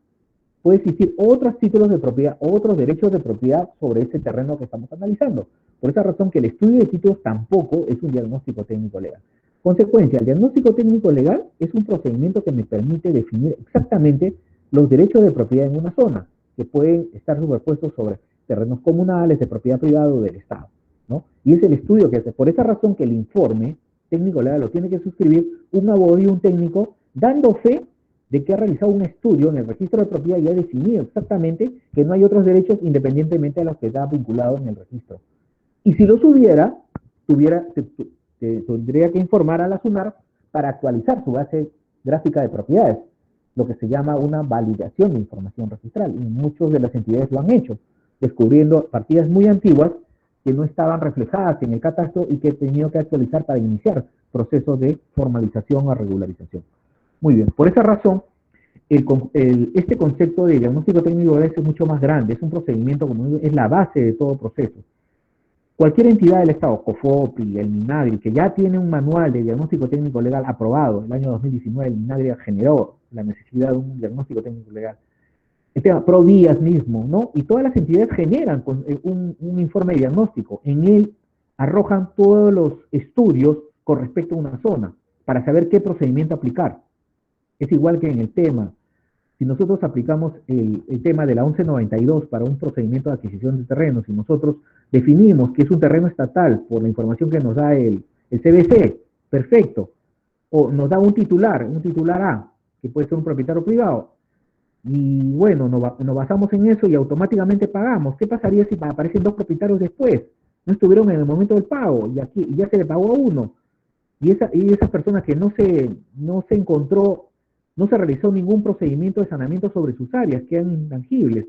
Puede existir otros títulos de propiedad, otros derechos de propiedad sobre ese terreno que estamos analizando. Por esa razón que el estudio de títulos tampoco es un diagnóstico técnico legal. Consecuencia, el diagnóstico técnico legal es un procedimiento que me permite definir exactamente los derechos de propiedad en una zona, que pueden estar superpuestos sobre terrenos comunales, de propiedad privada o del Estado, ¿no? Y es el estudio que hace. Por esa razón que el informe técnico legal lo tiene que suscribir un abogado y un técnico, dando fe de que ha realizado un estudio en el registro de propiedad y ha definido exactamente que no hay otros derechos independientemente de los que están vinculados en el registro. Y si los hubiera, tendría que informar a la SUNAR para actualizar su base gráfica de propiedades, lo que se llama una validación de información registral. Y muchas de las entidades lo han hecho, descubriendo partidas muy antiguas que no estaban reflejadas en el catastro y que he tenido que actualizar para iniciar procesos de formalización o regularización. Muy bien, por esa razón, este concepto de diagnóstico técnico es mucho más grande, es un procedimiento, como digo, es la base de todo proceso. Cualquier entidad del Estado, COFOPRI, el MINAGRI, que ya tiene un manual de diagnóstico técnico legal aprobado, en el año 2019 el MINAGRI generó la necesidad de un diagnóstico técnico legal. El tema ProDías mismo, ¿no? Y todas las entidades generan un informe de diagnóstico. En él arrojan todos los estudios con respecto a una zona, para saber qué procedimiento aplicar. Es igual que en el tema. Si nosotros aplicamos el tema de la 1192 para un procedimiento de adquisición de terrenos, y nosotros definimos que es un terreno estatal por la información que nos da el CBC, perfecto. O nos da un titular A, que puede ser un propietario privado. Y bueno, nos basamos en eso y automáticamente pagamos. ¿Qué pasaría si aparecen dos propietarios después? No estuvieron en el momento del pago y aquí ya se le pagó a uno. Y esa persona que no se encontró, no se realizó ningún procedimiento de saneamiento sobre sus áreas, quedan intangibles.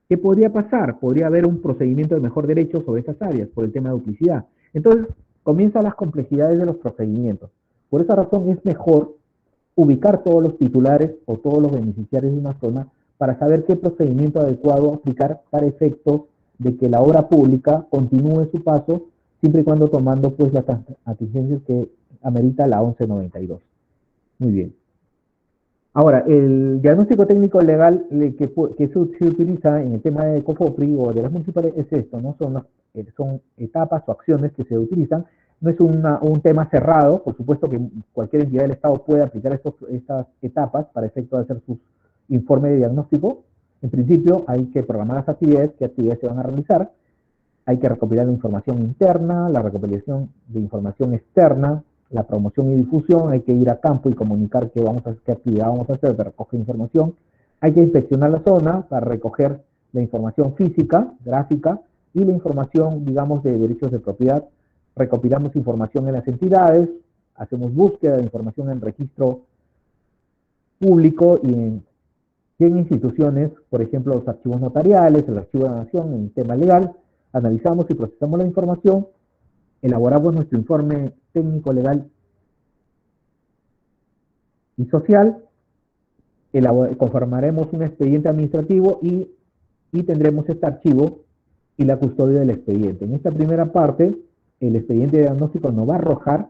¿Qué podría pasar? Podría haber un procedimiento de mejor derecho sobre esas áreas por el tema de duplicidad. Entonces, comienzan las complejidades de los procedimientos. Por esa razón es mejor ubicar todos los titulares o todos los beneficiarios de una zona para saber qué procedimiento adecuado aplicar para efectos de que la obra pública continúe su paso, siempre y cuando tomando pues las atingencias que amerita la 1192. Muy bien. Ahora, el diagnóstico técnico legal que se utiliza en el tema de COFOPRI o de las municipales es esto, ¿no? Son etapas o acciones que se utilizan. No es un tema cerrado, por supuesto que cualquier entidad del Estado puede aplicar estas etapas para efecto de hacer sus informes de diagnóstico. En principio hay que programar las actividades, qué actividades se van a realizar, hay que recopilar la información interna, la recopilación de información externa, la promoción y difusión, hay que ir a campo y comunicar qué actividad vamos a hacer para recoger información, hay que inspeccionar la zona para recoger la información física, gráfica, y la información, digamos, de derechos de propiedad. Recopilamos información en las entidades, hacemos búsqueda de información en registro público y en instituciones, por ejemplo, los archivos notariales, el archivo de la nación, en tema legal, analizamos y procesamos la información, elaboramos nuestro informe técnico, legal y social, conformaremos un expediente administrativo y tendremos este archivo y la custodia del expediente. En esta primera parte, el expediente de diagnóstico nos va a arrojar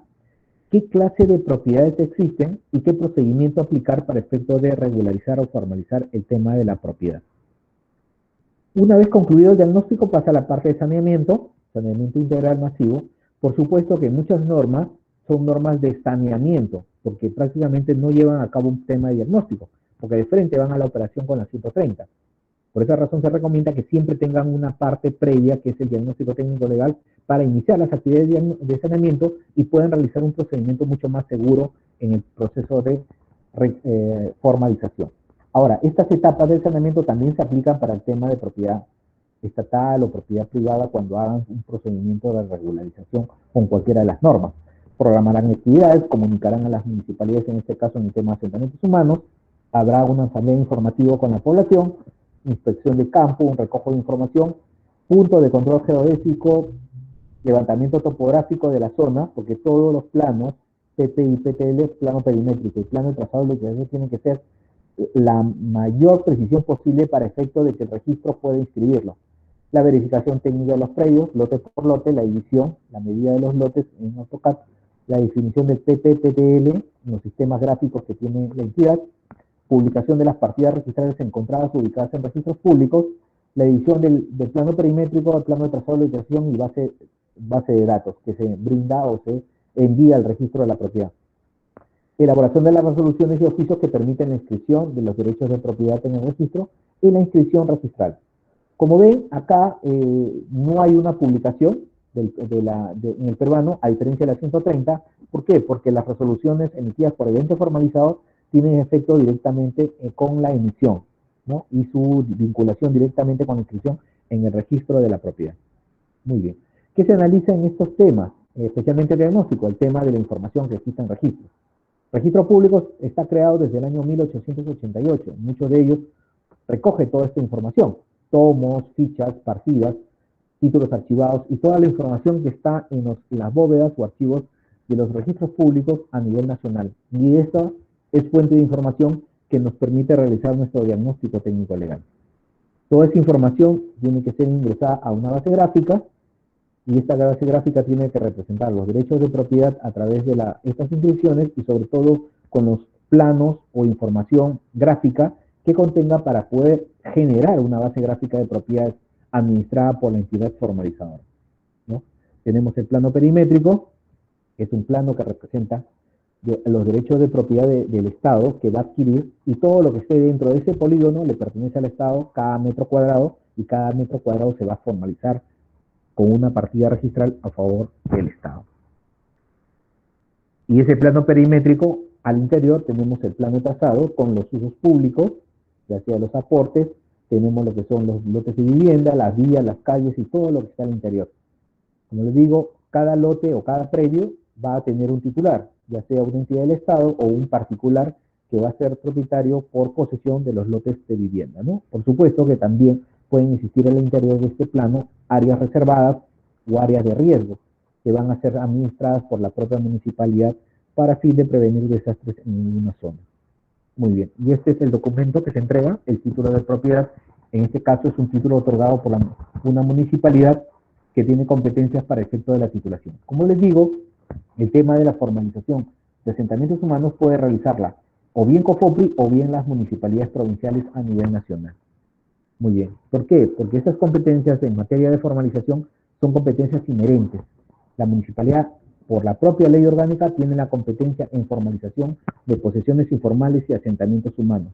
qué clase de propiedades existen y qué procedimiento aplicar para efecto de regularizar o formalizar el tema de la propiedad. Una vez concluido el diagnóstico pasa a la parte de saneamiento integral masivo. Por supuesto que muchas normas son normas de saneamiento, porque prácticamente no llevan a cabo un tema de diagnóstico, porque de frente van a la operación con la 130. Por esa razón se recomienda que siempre tengan una parte previa, que es el diagnóstico técnico legal, para iniciar las actividades de saneamiento y puedan realizar un procedimiento mucho más seguro en el proceso de formalización. Ahora, estas etapas del saneamiento también se aplican para el tema de propiedad estatal o propiedad privada cuando hagan un procedimiento de regularización con cualquiera de las normas. Programarán actividades, comunicarán a las municipalidades, en este caso en el tema de asentamientos humanos, habrá un asamblea informativo con la población, inspección de campo, un recojo de información, punto de control geodésico, levantamiento topográfico de la zona, porque todos los planos, PT y PTL, plano perimétrico y plano de trazado de localización tienen que ser la mayor precisión posible para efecto de que el registro pueda inscribirlo. La verificación técnica de los predios, lote por lote, la división, la medida de los lotes en AutoCAD, la definición del PT-PTL en los sistemas gráficos que tiene la entidad, publicación de las partidas registrales encontradas ubicadas en registros públicos, la edición del plano perimétrico al plano de trazado de localización y base de datos que se brinda o se envía al registro de la propiedad. elaboración de las resoluciones y oficios que permiten la inscripción de los derechos de propiedad en el registro y la inscripción registral. Como ven, acá no hay una publicación en el peruano, a diferencia de la 130. ¿Por qué? Porque las resoluciones emitidas por el ente formalizador tienen efecto directamente con la emisión, ¿no? Y su vinculación directamente con la inscripción en el registro de la propiedad. Muy bien. ¿Qué se analiza en estos temas? Especialmente el diagnóstico, el tema de la información que existe en registros. Registro público está creado desde el año 1888. Muchos de ellos recoge toda esta información, tomos, fichas, partidas, títulos archivados y toda la información que está en las bóvedas o archivos de los registros públicos a nivel nacional. Y esta es fuente de información que nos permite realizar nuestro diagnóstico técnico legal. Toda esa información tiene que ser ingresada a una base gráfica y esta base gráfica tiene que representar los derechos de propiedad a través de estas inscripciones y sobre todo con los planos o información gráfica que contenga para poder generar una base gráfica de propiedades administrada por la entidad formalizadora, ¿no? Tenemos el plano perimétrico, que es un plano que representa los derechos de propiedad del Estado que va a adquirir, y todo lo que esté dentro de ese polígono le pertenece al Estado, cada metro cuadrado, y cada metro cuadrado se va a formalizar con una partida registral a favor del Estado. Y ese plano perimétrico, al interior tenemos el plano trazado con los usos públicos, ya sea los aportes, tenemos lo que son los lotes de vivienda, las vías, las calles y todo lo que está al interior. Como les digo, cada lote o cada predio va a tener un titular, ya sea una entidad del Estado o un particular que va a ser propietario por posesión de los lotes de vivienda, ¿no? Por supuesto que también pueden existir en el interior de este plano áreas reservadas o áreas de riesgo que van a ser administradas por la propia municipalidad para fin de prevenir desastres en una zona. Muy bien, y este es el documento que se entrega, el título de propiedad. En este caso es un título otorgado por una municipalidad que tiene competencias para efecto de la titulación. Como les digo, el tema de la formalización de asentamientos humanos puede realizarla o bien COFOPRI o bien las municipalidades provinciales a nivel nacional. Muy bien, ¿por qué? Porque esas competencias en materia de formalización son competencias inherentes. La municipalidad, por la propia ley orgánica, tiene la competencia en formalización de posesiones informales y asentamientos humanos.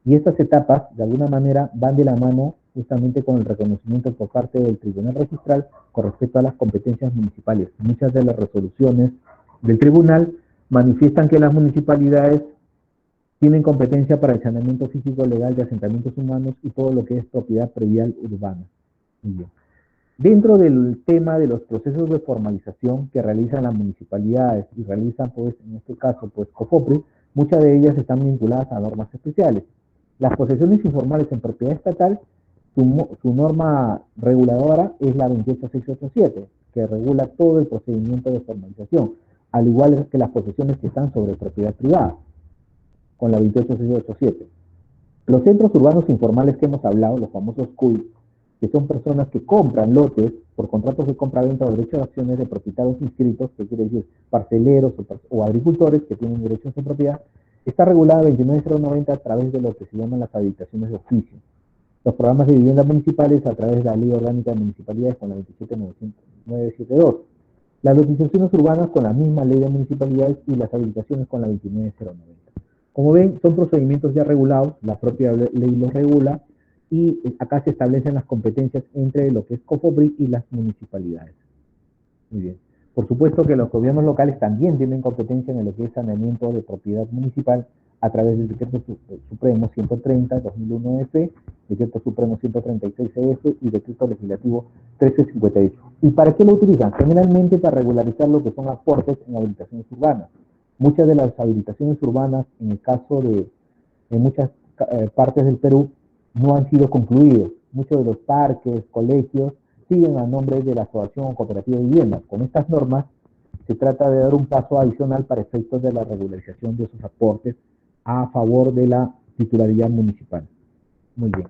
Y estas etapas, de alguna manera, van de la mano justamente con el reconocimiento por parte del Tribunal Registral con respecto a las competencias municipales. Muchas de las resoluciones del tribunal manifiestan que las municipalidades tienen competencia para el saneamiento físico legal de asentamientos humanos y todo lo que es propiedad predial urbana. Muy bien. Dentro del tema de los procesos de formalización que realizan las municipalidades y realizan, pues, en este caso, pues, COFOPRI, muchas de ellas están vinculadas a normas especiales. Las posesiones informales en propiedad estatal, su norma reguladora es la 28687, que regula todo el procedimiento de formalización, al igual que las posesiones que están sobre propiedad privada, con la 28687. Los centros urbanos informales que hemos hablado, los famosos CUI, que son personas que compran lotes por contratos de compra-venta o derechos de acciones de propietarios inscritos, que quiere decir parceleros o agricultores que tienen derechos de propiedad, está regulada 29090 a través de lo que se llaman las habilitaciones de oficio. Los programas de vivienda municipales a través de la Ley Orgánica de Municipalidades con la 27972. Las lotizaciones urbanas con la misma Ley de Municipalidades y las habilitaciones con la 29090. Como ven, son procedimientos ya regulados, la propia ley los regula, y acá se establecen las competencias entre lo que es COFOPRI y las municipalidades. Muy bien. Por supuesto que los gobiernos locales también tienen competencia en lo que es saneamiento de propiedad municipal a través del Decreto Supremo 130-2001-F, Decreto Supremo 136-EF y Decreto Legislativo 1358. ¿Y para qué lo utilizan? Generalmente para regularizar lo que son aportes en habilitaciones urbanas. Muchas de las habilitaciones urbanas, en el caso de muchas partes del Perú, no han sido concluidos. Muchos de los parques, colegios, siguen a nombre de la asociación o cooperativa de vivienda. Con estas normas se trata de dar un paso adicional para efectos de la regularización de esos aportes a favor de la titularidad municipal. Muy bien.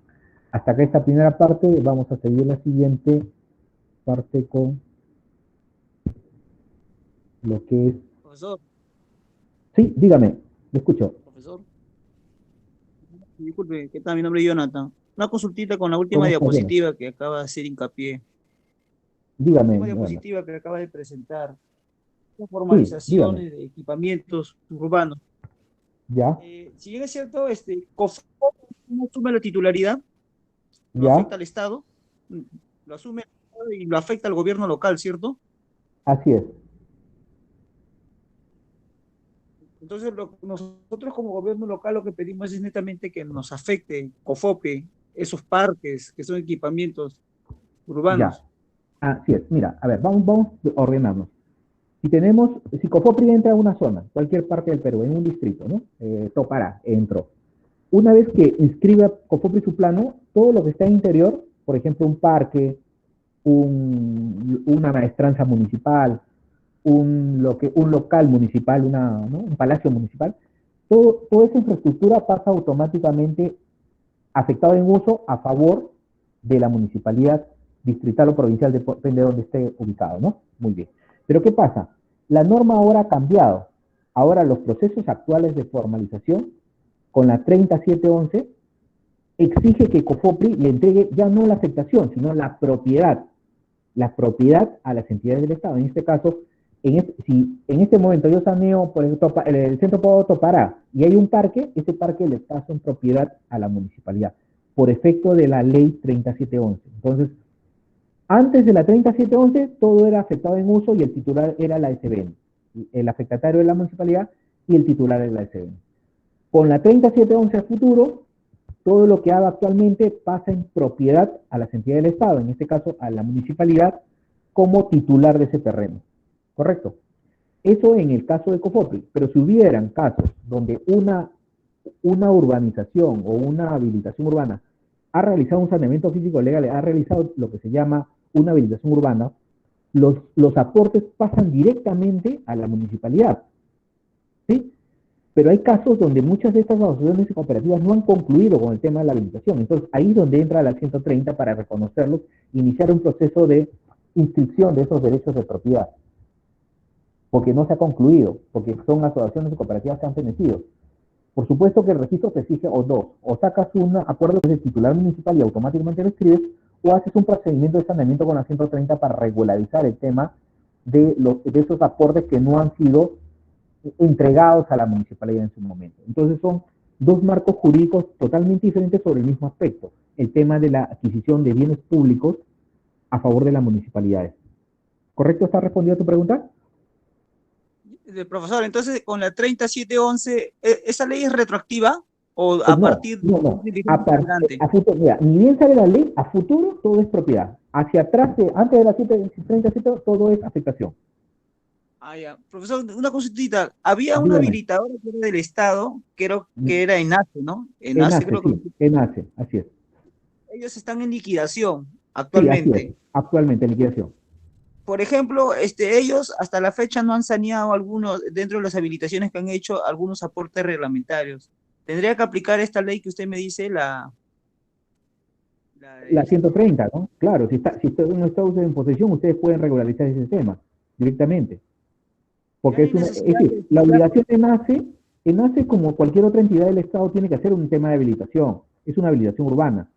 Hasta acá esta primera parte. Vamos a seguir la siguiente parte con lo que es... Profesor, Sí, dígame, le escucho. profesor, disculpe, ¿qué tal? Mi nombre es Jonathan. Una consultita con la última ¿Cómo está, Jonathan? diapositiva que acaba de hacer hincapié. La Dígame, última Jonathan. diapositiva que acaba de presentar. de Sí, dígame. formalizaciones de equipamientos urbanos. Ya, Si bien es cierto, COFOP no asume la titularidad, lo ya, afecta al Estado, mm, lo asume el Estado y lo afecta al gobierno local, ¿cierto? así es. Entonces, nosotros como gobierno local lo que pedimos es netamente que nos afecte COFOPE, esos parques que son equipamientos Ya, urbanos. así es. Mira, a ver, vamos a ordenarnos. Si Cofopri entra a una zona, cualquier parte del Perú, en un distrito, ¿no? Topará, entró. Una vez que inscribe a Cofopri su plano, todo lo que está en interior, por ejemplo, un parque, una maestranza municipal, un local municipal, ¿no? Un palacio municipal, toda esa infraestructura pasa automáticamente afectado en uso a favor de la municipalidad distrital o provincial, depende de donde esté ubicado, ¿no? Muy bien. Pero ¿qué pasa? La norma ahora ha cambiado. Ahora los procesos actuales de formalización, con la 3711, exige que COFOPRI le entregue ya no la afectación, sino la propiedad a las entidades del Estado. En este caso, si en este momento yo saneo por el centro Podo Topará y hay un parque, ese parque le paso en propiedad a la municipalidad, por efecto de la ley 3711. Entonces, antes de la 3711, todo era afectado en uso y el titular era la SBN. El afectatario era la municipalidad y el titular era la SBN. Con la 3711 a futuro, todo lo que haga actualmente pasa en propiedad a las entidades del Estado, en este caso a la municipalidad, como titular de ese terreno. ¿Correcto? Eso en el caso de Cofopri, pero si hubieran casos donde una urbanización o una habilitación urbana ha realizado un saneamiento físico legal, ha realizado lo que se llama una habilitación urbana, los aportes pasan directamente a la municipalidad. ¿Sí? Pero hay casos donde muchas de estas asociaciones y cooperativas no han concluido con el tema de la habilitación. Entonces, ahí es donde entra la 130 para reconocerlos, iniciar un proceso de inscripción de esos derechos de propiedad, porque no se ha concluido, porque son asociaciones y cooperativas que han fenecido. Por supuesto que el registro te exige o dos, o sacas un acuerdo con el titular municipal y automáticamente lo escribes, o haces un procedimiento de saneamiento con la 130 para regularizar el tema de esos aportes que no han sido entregados a la municipalidad en su momento. Entonces son dos marcos jurídicos totalmente diferentes sobre el mismo aspecto, el tema de la adquisición de bienes públicos a favor de las municipalidades. ¿Correcto? ¿Está respondida tu pregunta? Profesor, entonces con la 3711, ¿esa ley es retroactiva o a No, partir no, de no. adelante? A futuro, mira, ni bien sale la ley, a futuro todo es propiedad. Hacia atrás, antes de la 737, todo es afectación. Ah, ya. Profesor, una consultita. Había un Dígame. habilitador que era del Estado, creo que era ENACE, ¿no? ENACE ENACE, creo que sí, ENACE, así es. ellos están en liquidación Sí, así es. actualmente. Actualmente en liquidación. Por ejemplo, ellos hasta la fecha no han saneado algunos, dentro de las habilitaciones que han hecho, algunos aportes reglamentarios. ¿Tendría que aplicar esta ley que usted me dice, la La de 130, ¿no? Claro, si usted no está usted en posesión, ustedes pueden regularizar ese tema directamente. ya Porque no es hay una, es necesidad de decir, la estudiar? obligación de nace como cualquier otra entidad del Estado tiene que hacer un tema de habilitación. Es una habilitación urbana.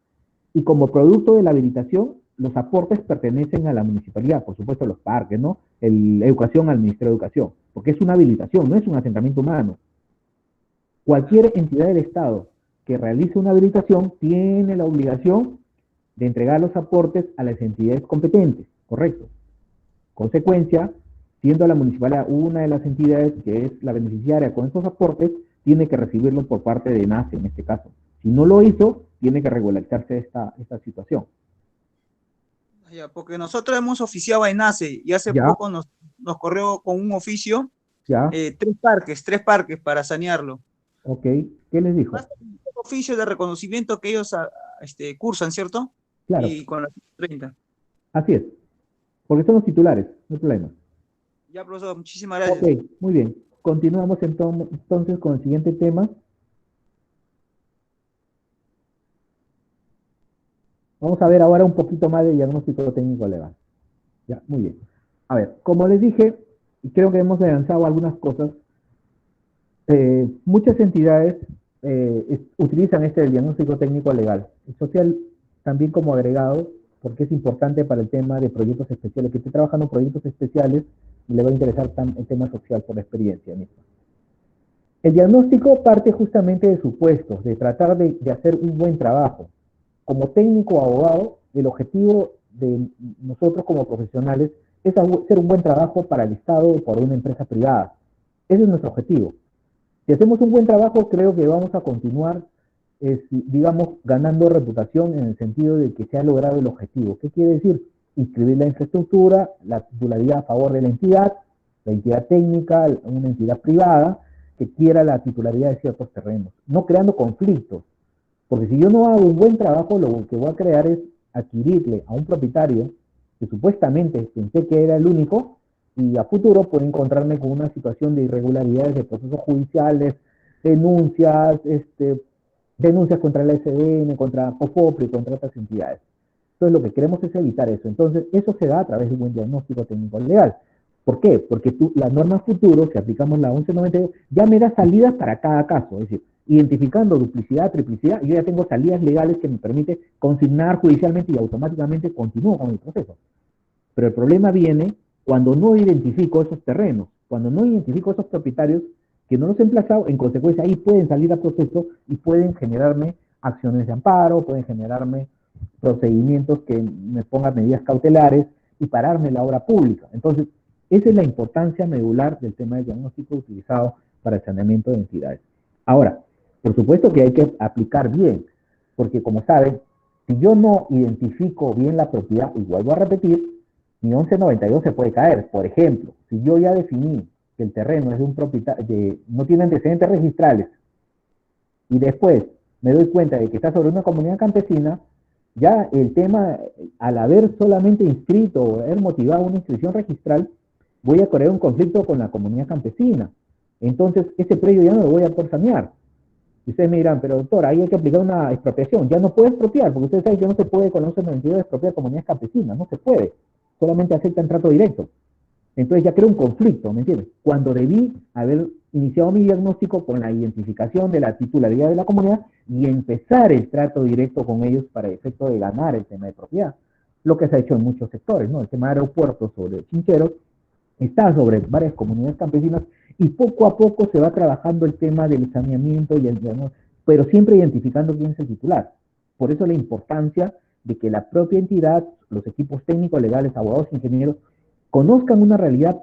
Y como producto de la habilitación, los aportes pertenecen a la municipalidad, por supuesto los parques, ¿no? Educación al Ministerio de Educación, porque es una habilitación, no es un asentamiento humano. Cualquier entidad del Estado que realice una habilitación tiene la obligación de entregar los aportes a las entidades competentes, correcto. Consecuencia, siendo la municipalidad una de las entidades que es la beneficiaria con esos aportes, tiene que recibirlo por parte de NACE en este caso. Si no lo hizo, tiene que regularizarse esta situación. Ya, porque nosotros hemos oficiado a ENACE y hace Ya, poco nos corrió con un oficio ya, tres parques para sanearlo. ok. ¿Qué les dijo? Basta con un oficio de reconocimiento que ellos cursan, ¿cierto? Claro, Y con la 30. así es, porque son los titulares, no hay problema. Ya, profesor, muchísimas Ok, gracias. muy bien. Continuamos entonces con el siguiente tema. Vamos a ver ahora un poquito más de diagnóstico técnico legal. Ya, muy bien. A ver, como les dije, y creo que hemos avanzado algunas cosas, muchas entidades utilizan este del diagnóstico técnico legal. El social también como agregado, porque es importante para el tema de proyectos especiales, que esté trabajando en proyectos especiales le va a interesar el tema social por la experiencia misma. El diagnóstico parte justamente de supuestos, de tratar de hacer un buen trabajo. Como técnico o abogado, el objetivo de nosotros como profesionales es hacer un buen trabajo para el Estado o para una empresa privada. Ese es nuestro objetivo. Si hacemos un buen trabajo, creo que vamos a continuar, digamos, ganando reputación en el sentido de que se ha logrado el objetivo. ¿Qué quiere decir? Inscribir la infraestructura, la titularidad a favor de la entidad técnica, una entidad privada que quiera la titularidad de ciertos terrenos, no creando conflictos. Porque si yo no hago un buen trabajo, lo que voy a crear es adquirirle a un propietario que supuestamente pensé que era el único, y a futuro puedo encontrarme con una situación de irregularidades de procesos judiciales, denuncias, denuncias contra la SDN, contra COFOPRI, contra otras entidades. Entonces lo que queremos es evitar eso. Entonces eso se da a través de un buen diagnóstico técnico legal. ¿Por qué? Porque la norma futuro, si aplicamos la 1192, ya me da salidas para cada caso. Es decir, identificando duplicidad, triplicidad, yo ya tengo salidas legales que me permiten consignar judicialmente y automáticamente continúo con el proceso. Pero el problema viene cuando no identifico esos terrenos, cuando no identifico esos propietarios que no los he emplazado, en consecuencia ahí pueden salir a proceso y pueden generarme acciones de amparo, pueden generarme procedimientos que me pongan medidas cautelares y pararme la obra pública. Entonces, esa es la importancia medular del tema de diagnóstico utilizado para el saneamiento de entidades. Ahora, por supuesto que hay que aplicar bien, porque como saben, si yo no identifico bien la propiedad, y vuelvo a repetir, mi 1192 se puede caer. Por ejemplo, si yo ya definí que el terreno es de un propietario, no tiene antecedentes registrales, y después me doy cuenta de que está sobre una comunidad campesina, ya el tema, al haber solamente inscrito o haber motivado una inscripción registral, voy a crear un conflicto con la comunidad campesina. Entonces, ese predio ya no lo voy a poder sanear. Y ustedes me dirán, pero doctor, ahí hay que aplicar una expropiación. Ya no puede expropiar, porque ustedes saben que no se puede con 1192 expropiar comunidades campesinas, no se puede. Solamente aceptan trato directo. Entonces ya creo un conflicto, ¿me entiendes? Cuando debí haber iniciado mi diagnóstico con la identificación de la titularidad de la comunidad y empezar el trato directo con ellos para el efecto de ganar el tema de propiedad. Lo que se ha hecho en muchos sectores, ¿no? El tema de aeropuertos sobre Chincheros está sobre varias comunidades campesinas y poco a poco se va trabajando el tema del saneamiento y pero siempre identificando quién es el titular. Por eso la importancia de que la propia entidad, los equipos técnicos, legales, abogados, ingenieros, conozcan una realidad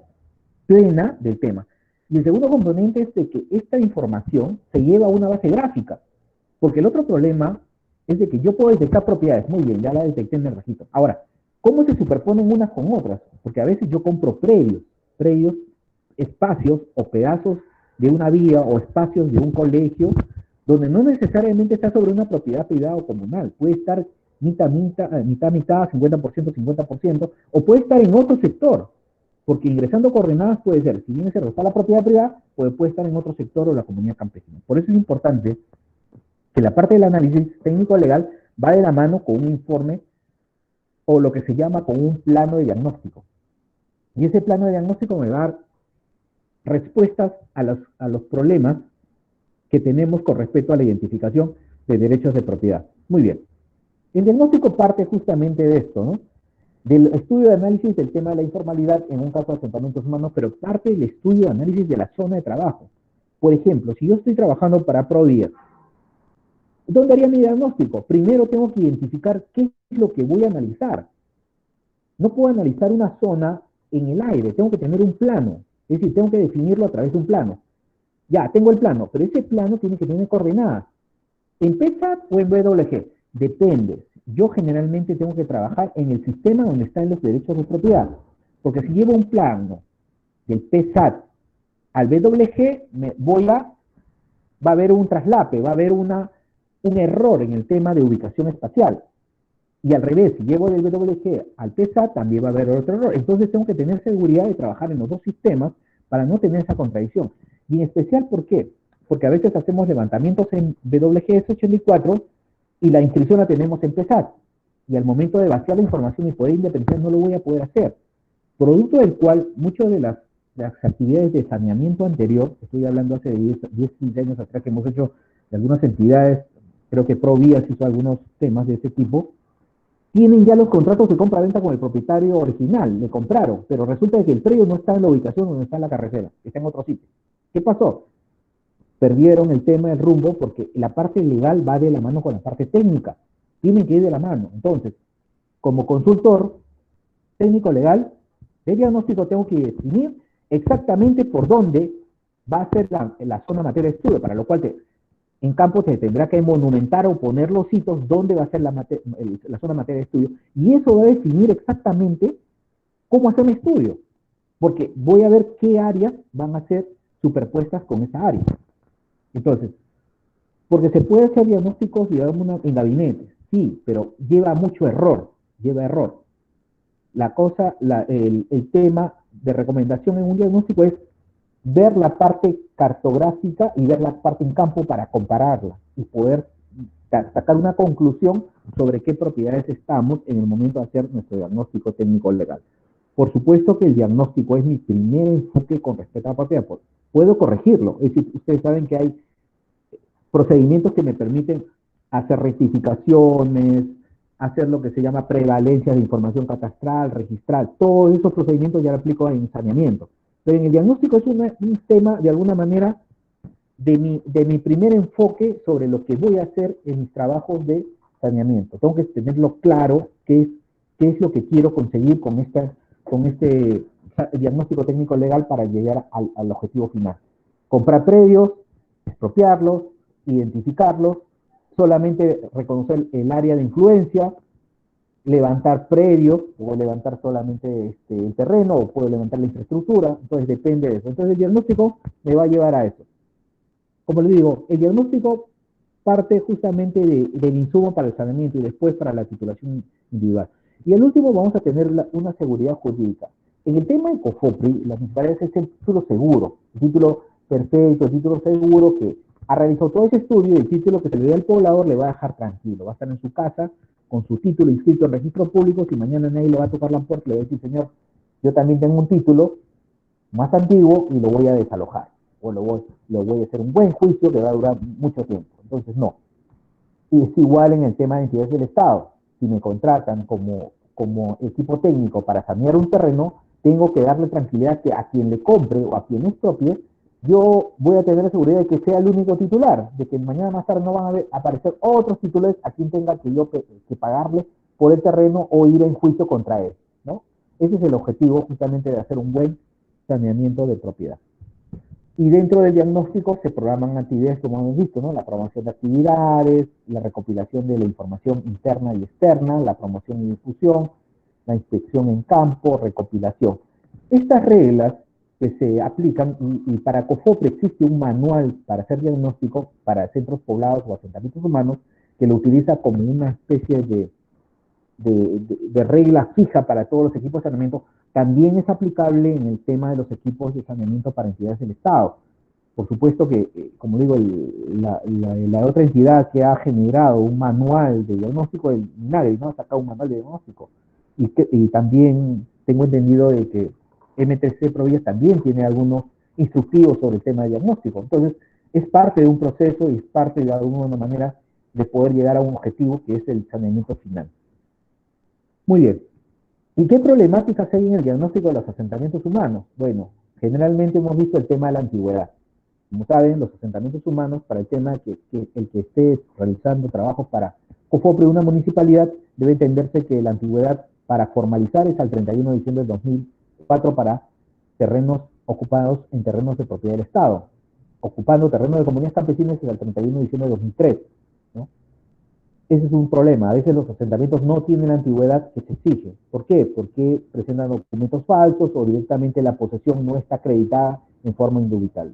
plena del tema. Y el segundo componente es de que esta información se lleva a una base gráfica, porque el otro problema es de que yo puedo detectar propiedades, muy bien, ya la detecté en el registro. Ahora, ¿cómo se superponen unas con otras? Porque a veces yo compro predios, espacios o pedazos de una vía o espacios de un colegio, donde no necesariamente está sobre una propiedad privada o comunal, puede estar mitad, 50%, 50%, o puede estar en otro sector, porque ingresando coordenadas puede ser, si bien se está la propiedad privada, puede estar en otro sector o la comunidad campesina. Por eso es importante que la parte del análisis técnico-legal va de la mano con un informe o lo que se llama con un plano de diagnóstico. Y ese plano de diagnóstico me va a dar respuestas a los problemas que tenemos con respecto a la identificación de derechos de propiedad. Muy bien. El diagnóstico parte justamente de esto, ¿no? Del estudio de análisis del tema de la informalidad en un caso de asentamientos humanos, pero parte del estudio de análisis de la zona de trabajo. Por ejemplo, si yo estoy trabajando para ProDía, ¿dónde haría mi diagnóstico? Primero tengo que identificar qué es lo que voy a analizar. No puedo analizar una zona en el aire, tengo que tener un plano, es decir, tengo que definirlo a través de un plano. Ya, tengo el plano, pero ese plano tiene que tener coordenadas. ¿En PSAT o en WG? Depende. Yo generalmente tengo que trabajar en el sistema donde están los derechos de propiedad. Porque si llevo un plano del PSAT al WG, va a haber un traslape, va a haber un error en el tema de ubicación espacial. Y al revés, si llevo del WG al PSAT, también va a haber otro error. Entonces tengo que tener seguridad de trabajar en los dos sistemas para no tener esa contradicción. Y en especial, ¿por qué? Porque a veces hacemos levantamientos en WGS 84 y la inscripción la tenemos en PSAT. Y al momento de vaciar la información y poder independiente no lo voy a poder hacer. Producto del cual muchas de las actividades de saneamiento anterior, estoy hablando hace 10, 15 años atrás que hemos hecho de algunas entidades, creo que ProVías hizo algunos temas de ese tipo, tienen ya los contratos de compra-venta con el propietario original, le compraron, pero resulta que el predio no está en la ubicación donde está la carretera, está en otro sitio. ¿Qué pasó? Perdieron el tema del rumbo porque la parte legal va de la mano con la parte técnica, tienen que ir de la mano. Entonces, como consultor técnico legal, de diagnóstico tengo que definir exactamente por dónde va a ser la zona materia de estudio, para lo cual en campo se tendrá que monumentar o poner los sitios donde va a ser la zona materia de estudio, y eso va a definir exactamente cómo hacer mi estudio, porque voy a ver qué áreas van a ser superpuestas con esa área. Entonces, porque se puede hacer diagnósticos, digamos, en gabinetes, sí, pero lleva mucho error, lleva error. La cosa, el tema de recomendación en un diagnóstico es ver la parte cartográfica y ver la parte en campo para compararla y poder sacar una conclusión sobre qué propiedades estamos en el momento de hacer nuestro diagnóstico técnico legal. Por supuesto que el diagnóstico es mi primer enfoque con respecto a la propiedad. Puedo corregirlo, es decir, ustedes saben que hay procedimientos que me permiten hacer rectificaciones, hacer lo que se llama prevalencia de información catastral, registral, todos esos procedimientos ya lo aplico en saneamiento. Pero en el diagnóstico es un tema, de alguna manera, de mi primer enfoque sobre lo que voy a hacer en mis trabajos de saneamiento. Tengo que tenerlo claro qué es lo que quiero conseguir con este diagnóstico técnico legal para llegar al objetivo final. Comprar predios, expropiarlos, identificarlos, solamente reconocer el área de influencia, levantar predios, puedo levantar solamente el terreno o puedo levantar la infraestructura, entonces depende de eso. Entonces el diagnóstico me va a llevar a eso. Como le digo, el diagnóstico parte justamente del insumo para el saneamiento y después para la titulación individual. Y el último vamos a tener una seguridad jurídica. En el tema de COFOPRI, la principal es el título seguro, el título perfecto, el título seguro que ha realizado todo ese estudio y el título que se le dé al poblador le va a dejar tranquilo, va a estar en su casa con su título inscrito en registro público, si mañana nadie le va a tocar la puerta, le va a decir, señor, yo también tengo un título más antiguo y lo voy a desalojar, o lo voy a hacer un buen juicio que va a durar mucho tiempo. Entonces, no. Y es igual en el tema de entidades del Estado. Si me contratan como equipo técnico para sanear un terreno, tengo que darle tranquilidad que a quien le compre o a quien expropie, yo voy a tener la seguridad de que sea el único titular, de que mañana más tarde no van a aparecer otros titulares a quien tenga que yo que pagarle por el terreno o ir en juicio contra él, ¿no? Ese es el objetivo justamente de hacer un buen saneamiento de propiedad. Y dentro del diagnóstico se programan actividades como hemos visto, ¿no? La promoción de actividades, la recopilación de la información interna y externa, la promoción y difusión, la inspección en campo, recopilación. Estas reglas que se aplican, y para COFOPRI existe un manual para hacer diagnóstico para centros poblados o asentamientos humanos, que lo utiliza como una especie de regla fija para todos los equipos de saneamiento, también es aplicable en el tema de los equipos de saneamiento para entidades del Estado. Por supuesto que, como digo, la otra entidad que ha generado un manual de diagnóstico, el INADI, ¿no? Ha sacado un manual de diagnóstico. Y también tengo entendido de que MTC Provías también tiene algunos instructivos sobre el tema de diagnóstico. Entonces, es parte de un proceso y es parte de alguna manera de poder llegar a un objetivo que es el saneamiento final. Muy bien. ¿Y qué problemáticas hay en el diagnóstico de los asentamientos humanos? Bueno, generalmente hemos visto el tema de la antigüedad. Como saben, los asentamientos humanos, para el tema que el que esté realizando trabajos para COFOPRI, una municipalidad, debe entenderse que la antigüedad para formalizar es al 31 de diciembre del 2004 para terrenos ocupados en terrenos de propiedad del Estado. Ocupando terrenos de comunidades campesinas es al 31 de diciembre de 2003, ¿no? Ese es un problema. A veces los asentamientos no tienen la antigüedad que se exige. ¿Por qué? Porque presentan documentos falsos o directamente la posesión no está acreditada en forma indubitable.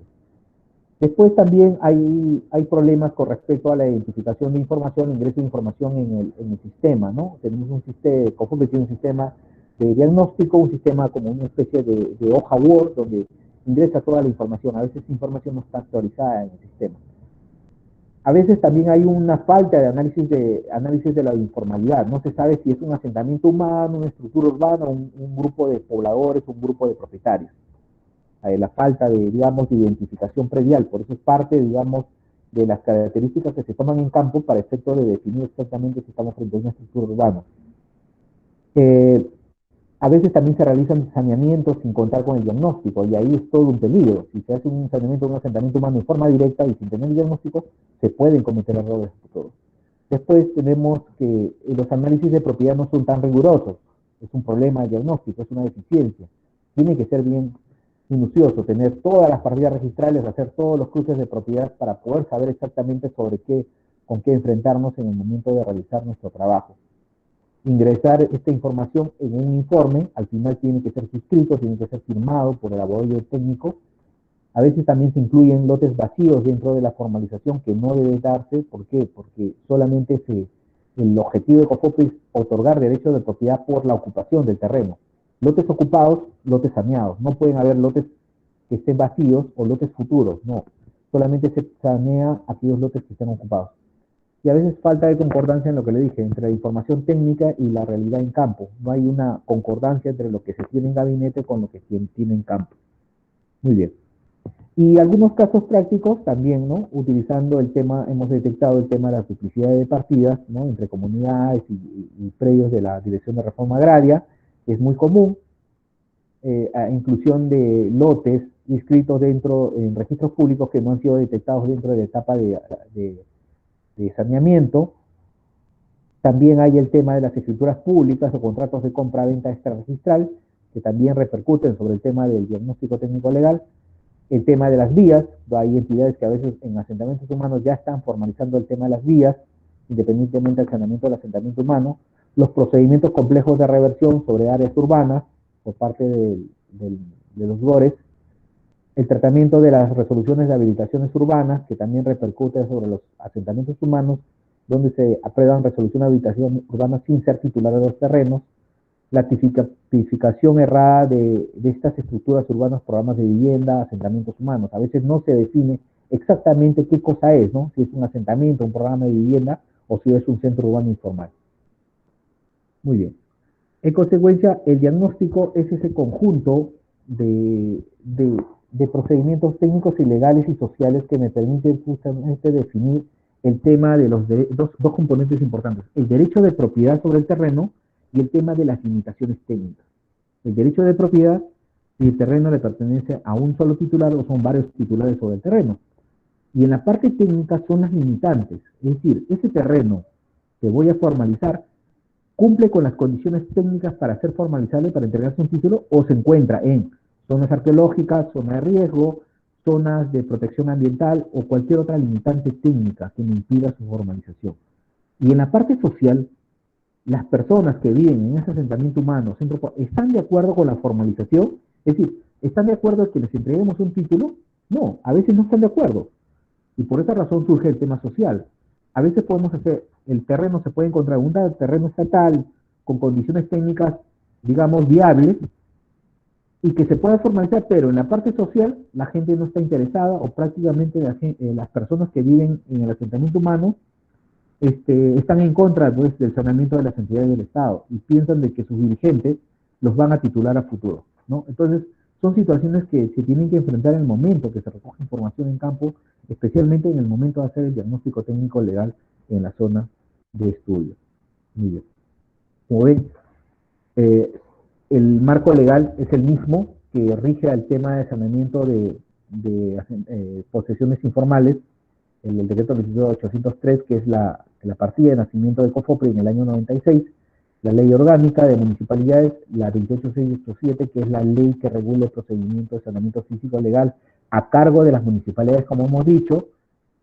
Después también hay problemas con respecto a la identificación de información, ingreso de información en el sistema, ¿no? Tenemos un sistema, COFOPRI tiene un sistema de diagnóstico, un sistema como una especie de hoja Word donde ingresa toda la información. A veces esa información no está actualizada en el sistema. A veces también hay una falta de análisis de la informalidad. No se sabe si es un asentamiento humano, una estructura urbana, un grupo de pobladores, un grupo de propietarios. La falta de, digamos, de identificación predial. Por eso es parte, digamos, de las características que se toman en campo para efecto de definir exactamente si estamos frente a una estructura urbana. Eh, a veces también se realizan saneamientos sin contar con el diagnóstico, y ahí es todo un peligro. Si se hace un saneamiento de un asentamiento humano en forma directa y sin tener el diagnóstico, se pueden cometer errores futuros. Después tenemos que los análisis de propiedad no son tan rigurosos. Es un problema de diagnóstico, es una deficiencia. Tiene que ser bien minucioso, tener todas las partidas registrales, hacer todos los cruces de propiedad para poder saber exactamente sobre qué, con qué enfrentarnos en el momento de realizar nuestro trabajo. Ingresar esta información en un informe, al final tiene que ser suscrito, tiene que ser firmado por el abogado técnico. A veces también se incluyen lotes vacíos dentro de la formalización que no debe darse. ¿Por qué? Porque solamente el objetivo de COFOPRI es otorgar derechos de propiedad por la ocupación del terreno. Lotes ocupados, lotes saneados. No pueden haber lotes que estén vacíos o lotes futuros, no. Solamente se sanea aquellos lotes que estén ocupados. Y a veces falta de concordancia en lo que le dije, entre la información técnica y la realidad en campo. No hay una concordancia entre lo que se tiene en gabinete con lo que se tiene en campo. Muy bien. Y algunos casos prácticos también, ¿no? Utilizando el tema, hemos detectado el tema de la duplicidad de partidas, ¿no? Entre comunidades y predios de la Dirección de Reforma Agraria. Es muy común. A inclusión de lotes inscritos dentro en registros públicos que no han sido detectados dentro de la etapa de saneamiento. También hay el tema de las escrituras públicas o contratos de compra-venta extrarregistral, que también repercuten sobre el tema del diagnóstico técnico legal. El tema de las vías, hay entidades que a veces en asentamientos humanos ya están formalizando el tema de las vías, independientemente del saneamiento del asentamiento humano. Los procedimientos complejos de reversión sobre áreas urbanas por parte de los GORES. El tratamiento de las resoluciones de habilitaciones urbanas, que también repercute sobre los asentamientos humanos, donde se aprueban resoluciones de habilitación urbana sin ser titulares de los terrenos. La tipificación errada de estas estructuras urbanas, programas de vivienda, asentamientos humanos. A veces no se define exactamente qué cosa es, ¿no? Si es un asentamiento, un programa de vivienda, o si es un centro urbano informal. Muy bien. En consecuencia, el diagnóstico es ese conjunto de procedimientos técnicos y legales y sociales que me permiten justamente definir el tema de los dos componentes importantes, el derecho de propiedad sobre el terreno y el tema de las limitaciones técnicas. El derecho de propiedad, si el terreno le pertenece a un solo titular o son varios titulares sobre el terreno. Y en la parte técnica son las limitantes, es decir, ese terreno que voy a formalizar cumple con las condiciones técnicas para ser formalizable para entregarse un título o se encuentra en zonas arqueológicas, zonas de riesgo, zonas de protección ambiental o cualquier otra limitante técnica que me impida su formalización. Y en la parte social, las personas que viven en ese asentamiento humano, ¿están de acuerdo con la formalización? Es decir, ¿están de acuerdo en que les entreguemos un título? No, a veces no están de acuerdo. Y por esa razón surge el tema social. A veces podemos hacer, el terreno se puede encontrar un terreno estatal con condiciones técnicas, digamos, viables, y que se pueda formalizar, pero en la parte social la gente no está interesada o prácticamente las personas que viven en el asentamiento humano están en contra pues, del saneamiento de las entidades del Estado y piensan de que sus dirigentes los van a titular a futuro, ¿no? Entonces, son situaciones que se tienen que enfrentar en el momento que se recoge información en campo, especialmente en el momento de hacer el diagnóstico técnico legal en la zona de estudio. Muy bien. Como ven, eh, el marco legal es el mismo que rige al tema de saneamiento de posesiones informales, el decreto 803, que es la partida de nacimiento de COFOPRI en el año 96, la ley orgánica de municipalidades, la 28687, que es la ley que regula el procedimiento de saneamiento físico legal a cargo de las municipalidades, como hemos dicho.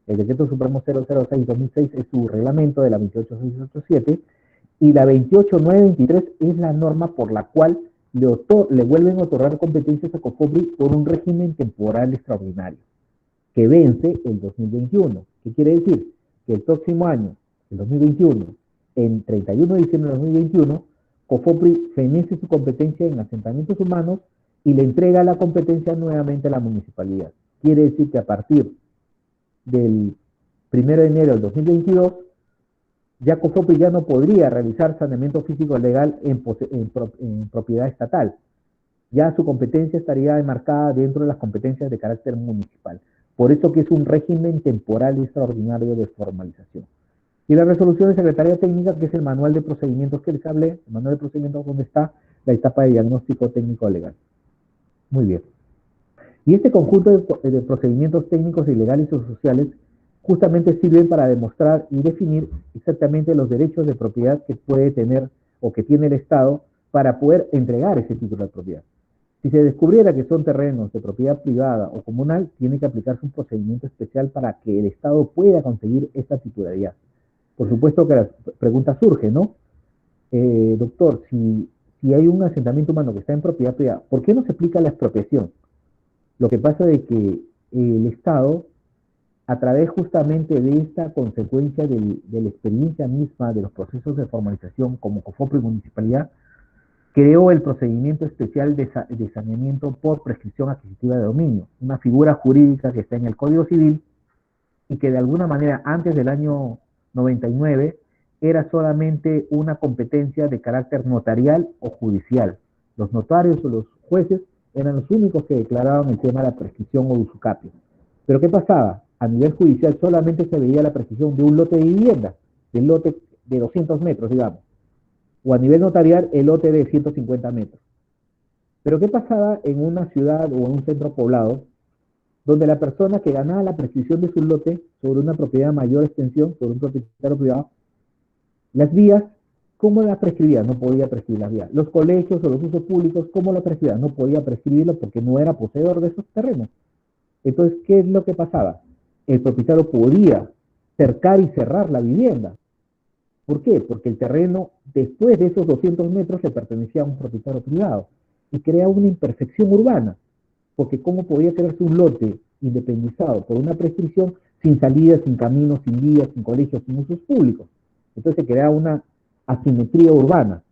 El decreto supremo 006-2006 es su reglamento de la 28687, y la 28923 es la norma por la cual le vuelven a otorgar competencias a COFOPRI por un régimen temporal extraordinario que vence el 2021. ¿Qué quiere decir? Que el próximo año, el 2021, en 31 de diciembre de 2021, COFOPRI fenece su competencia en asentamientos humanos y le entrega la competencia nuevamente a la municipalidad. Quiere decir que a partir del 1 de enero del 2022, ya COFOPRI ya no podría realizar saneamiento físico legal en propiedad estatal. Ya su competencia estaría enmarcada dentro de las competencias de carácter municipal. Por eso que es un régimen temporal extraordinario de formalización. Y la resolución de Secretaría Técnica, que es el manual de procedimientos que les hablé, el manual de procedimientos donde está la etapa de diagnóstico técnico legal. Muy bien. Y este conjunto de procedimientos técnicos y legales o sociales justamente sirven para demostrar y definir exactamente los derechos de propiedad que puede tener o que tiene el Estado para poder entregar ese título de propiedad. Si se descubriera que son terrenos de propiedad privada o comunal, tiene que aplicarse un procedimiento especial para que el Estado pueda conseguir esta titularidad. Por supuesto que la pregunta surge, ¿no? Doctor, si hay un asentamiento humano que está en propiedad privada, ¿por qué no se aplica la expropiación? Lo que pasa es que el Estado, a través justamente de esta consecuencia de la experiencia misma de los procesos de formalización como COFOPRI y municipalidad, creó el procedimiento especial de saneamiento por prescripción adquisitiva de dominio, una figura jurídica que está en el Código Civil y que de alguna manera antes del año 99 era solamente una competencia de carácter notarial o judicial. Los notarios o los jueces eran los únicos que declaraban el tema de la prescripción o usucapio. Pero ¿qué pasaba? A nivel judicial solamente se veía la prescripción de un lote de vivienda, del lote de 200 metros, digamos, o a nivel notarial el lote de 150 metros. Pero ¿qué pasaba en una ciudad o en un centro poblado donde la persona que ganaba la prescripción de su lote sobre una propiedad de mayor extensión, sobre un propietario privado, las vías, ¿cómo las prescribía? No podía prescribir las vías. Los colegios o los usos públicos, ¿cómo lo prescribía? No podía prescribirlo porque no era poseedor de esos terrenos. Entonces, ¿qué es lo que pasaba? El propietario podía cercar y cerrar la vivienda. ¿Por qué? Porque el terreno, después de esos 200 metros, le pertenecía a un propietario privado y crea una imperfección urbana. Porque ¿cómo podía crearse un lote independizado por una prescripción sin salidas, sin caminos, sin vías, sin colegios, sin usos públicos? Entonces se crea una asimetría urbana,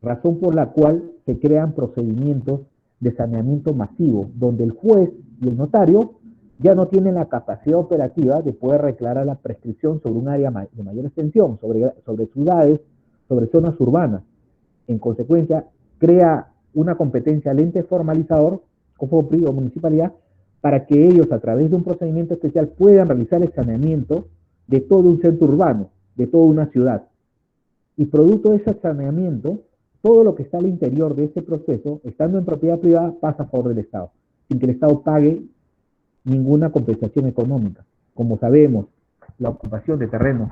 razón por la cual se crean procedimientos de saneamiento masivo, donde el juez y el notario ya no tienen la capacidad operativa de poder declarar la prescripción sobre un área de mayor extensión, sobre ciudades, sobre zonas urbanas. En consecuencia, crea una competencia al ente formalizador, COFOPRI o municipalidad, para que ellos, a través de un procedimiento especial, puedan realizar el saneamiento de todo un centro urbano, de toda una ciudad. Y producto de ese saneamiento, todo lo que está al interior de ese proceso, estando en propiedad privada, pasa a favor del Estado, sin que el Estado pague ninguna compensación económica. Como sabemos, la ocupación de terrenos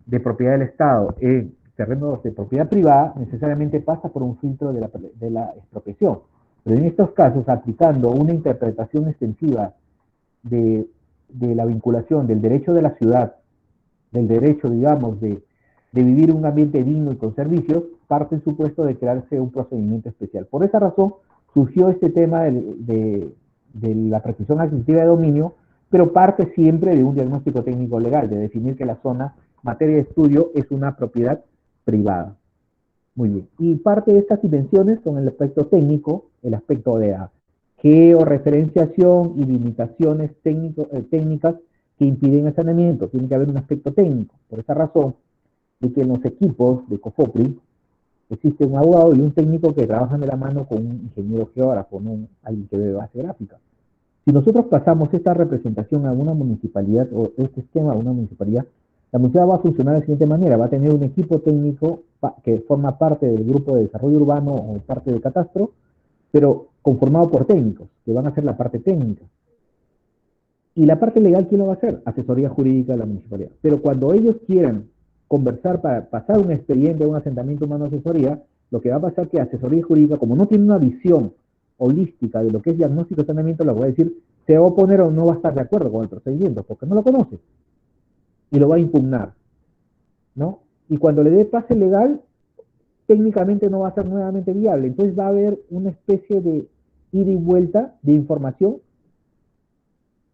de propiedad del Estado en terrenos de propiedad privada necesariamente pasa por un filtro de la expropiación. Pero en estos casos, aplicando una interpretación extensiva de la vinculación del derecho de la ciudad, del derecho, digamos, de vivir un ambiente digno y con servicios, parte el supuesto de crearse un procedimiento especial. Por esa razón, surgió este tema de la prescripción adquisitiva de dominio, pero parte siempre de un diagnóstico técnico legal, de definir que la zona, materia de estudio, es una propiedad privada. Muy bien. Y parte de estas dimensiones son el aspecto técnico, el aspecto de la georreferenciación y limitaciones técnicas que impiden el saneamiento. Tiene que haber un aspecto técnico. Por esa razón, de que en los equipos de COFOPRI existe un abogado y un técnico que trabajan de la mano con un ingeniero geógrafo, no alguien que ve base gráfica. Si nosotros pasamos esta representación a una municipalidad o este esquema a una municipalidad, la municipalidad va a funcionar de la siguiente manera: va a tener un equipo técnico que forma parte del grupo de desarrollo urbano o parte de catastro, pero conformado por técnicos, que van a hacer la parte técnica. Y la parte legal, ¿quién lo va a hacer? Asesoría jurídica de la municipalidad. Pero cuando ellos quieran conversar para pasar un expediente, un asentamiento humano asesoría, lo que va a pasar es que asesoría jurídica, como no tiene una visión holística de lo que es diagnóstico de saneamiento, lo va a decir, se va a oponer o no va a estar de acuerdo con el procedimiento, porque no lo conoce, y lo va a impugnar, ¿no? Y cuando le dé pase legal, técnicamente no va a ser nuevamente viable, entonces va a haber una especie de ida y vuelta de información,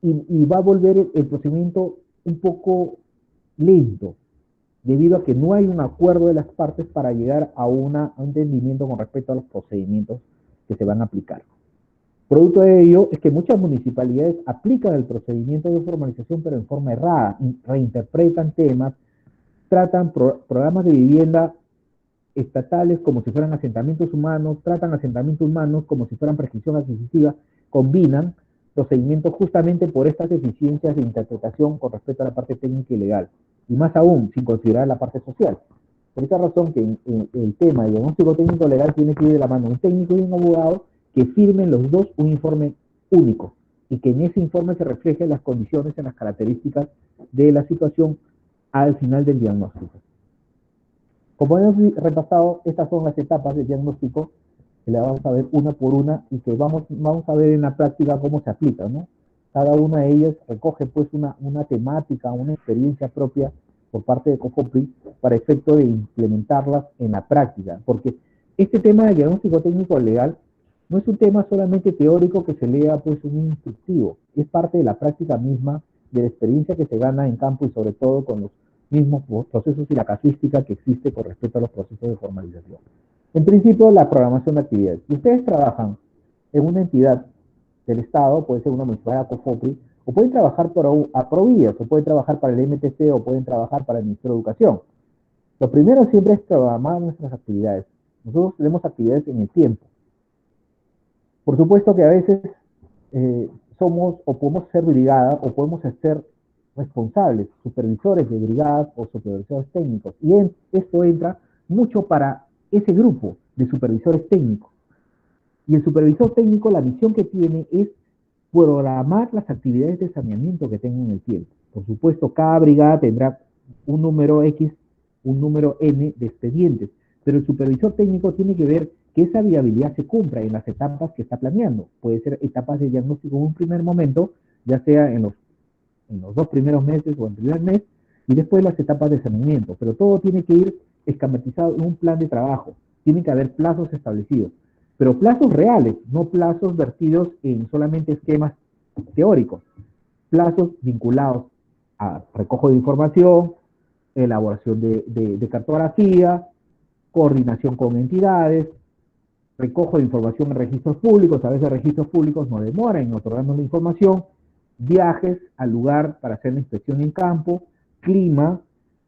y va a volver el procedimiento un poco lento, debido a que no hay un acuerdo de las partes para llegar a un entendimiento con respecto a los procedimientos que se van a aplicar. Producto de ello es que muchas municipalidades aplican el procedimiento de formalización pero en forma errada, reinterpretan temas, tratan programas de vivienda estatales como si fueran asentamientos humanos, tratan asentamientos humanos como si fueran prescripción adquisitiva, combinan procedimientos justamente por estas deficiencias de interpretación con respecto a la parte técnica y legal. y más aún, sin considerar la parte social. Por esa razón que el tema de diagnóstico técnico legal tiene que ir de la mano un técnico y un abogado que firmen los dos un informe único y que en ese informe se reflejen las condiciones y las características de la situación al final del diagnóstico. Como hemos repasado, estas son las etapas del diagnóstico que la vamos a ver una por una y que vamos a ver en la práctica cómo se aplica, ¿no? Cada una de ellas recoge pues una temática, una experiencia propia por parte de COFOPRIS para efecto de implementarlas en la práctica, porque este tema del diagnóstico técnico legal no es un tema solamente teórico que se lea pues un instructivo, es parte de la práctica misma, de la experiencia que se gana en campo y sobre todo con los mismos procesos y la casuística que existe con respecto a los procesos de formalización. En principio, la programación de actividades. Si ustedes trabajan en una entidad del Estado, puede ser una municipalidad COFOPRIS, o pueden trabajar a Provías, o pueden trabajar para el MTC, o pueden trabajar para el Ministerio de Educación. Lo primero siempre es programar nuestras actividades. Nosotros tenemos actividades en el tiempo. Por supuesto que a veces somos o podemos ser brigadas o podemos ser responsables, supervisores de brigadas o supervisores técnicos. Y esto entra mucho para ese grupo de supervisores técnicos. Y el supervisor técnico, la misión que tiene es programar las actividades de saneamiento que tenga en el tiempo. Por supuesto, cada brigada tendrá un número X, un número N de expedientes, pero el supervisor técnico tiene que ver que esa viabilidad se cumpla en las etapas que está planeando. Puede ser etapas de diagnóstico en un primer momento, ya sea en los 2 primeros meses o en el primer mes, y después las etapas de saneamiento. Pero todo tiene que ir esquematizado en un plan de trabajo. Tiene que haber plazos establecidos, pero plazos reales, no plazos vertidos en solamente esquemas teóricos. Plazos vinculados a recojo de información, elaboración de cartografía, coordinación con entidades, recojo de información en registros públicos, a veces registros públicos no demoran en otorgarnos la información, viajes al lugar para hacer la inspección en campo, clima,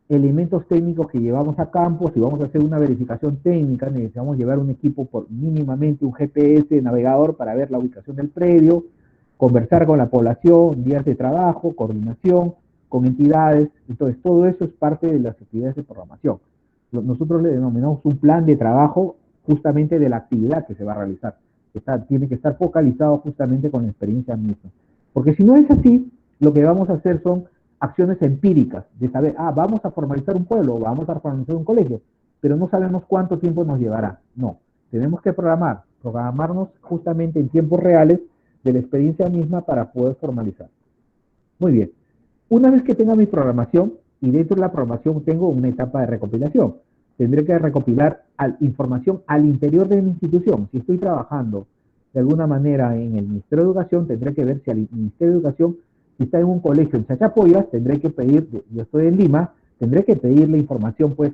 elementos técnicos que llevamos a campo. Si vamos a hacer una verificación técnica, necesitamos llevar un equipo por mínimamente un GPS, navegador para ver la ubicación del predio, conversar con la población, días de trabajo, coordinación con entidades. Entonces, todo eso es parte de las actividades de programación. Nosotros le denominamos un plan de trabajo justamente de la actividad que se va a realizar. Tiene que estar focalizado justamente con la experiencia misma. Porque si no es así, lo que vamos a hacer son acciones empíricas, de saber, vamos a formalizar un pueblo, vamos a formalizar un colegio, pero no sabemos cuánto tiempo nos llevará. No, tenemos que programarnos justamente en tiempos reales de la experiencia misma para poder formalizar. Muy bien. Una vez que tenga mi programación, y dentro de la programación tengo una etapa de recopilación, tendré que recopilar información al interior de mi institución. Si estoy trabajando de alguna manera en el Ministerio de Educación, tendré que ver si al Ministerio de Educación, si está en un colegio en Chachapoyas, tendré que pedir, yo estoy en Lima, tendré que pedirle información pues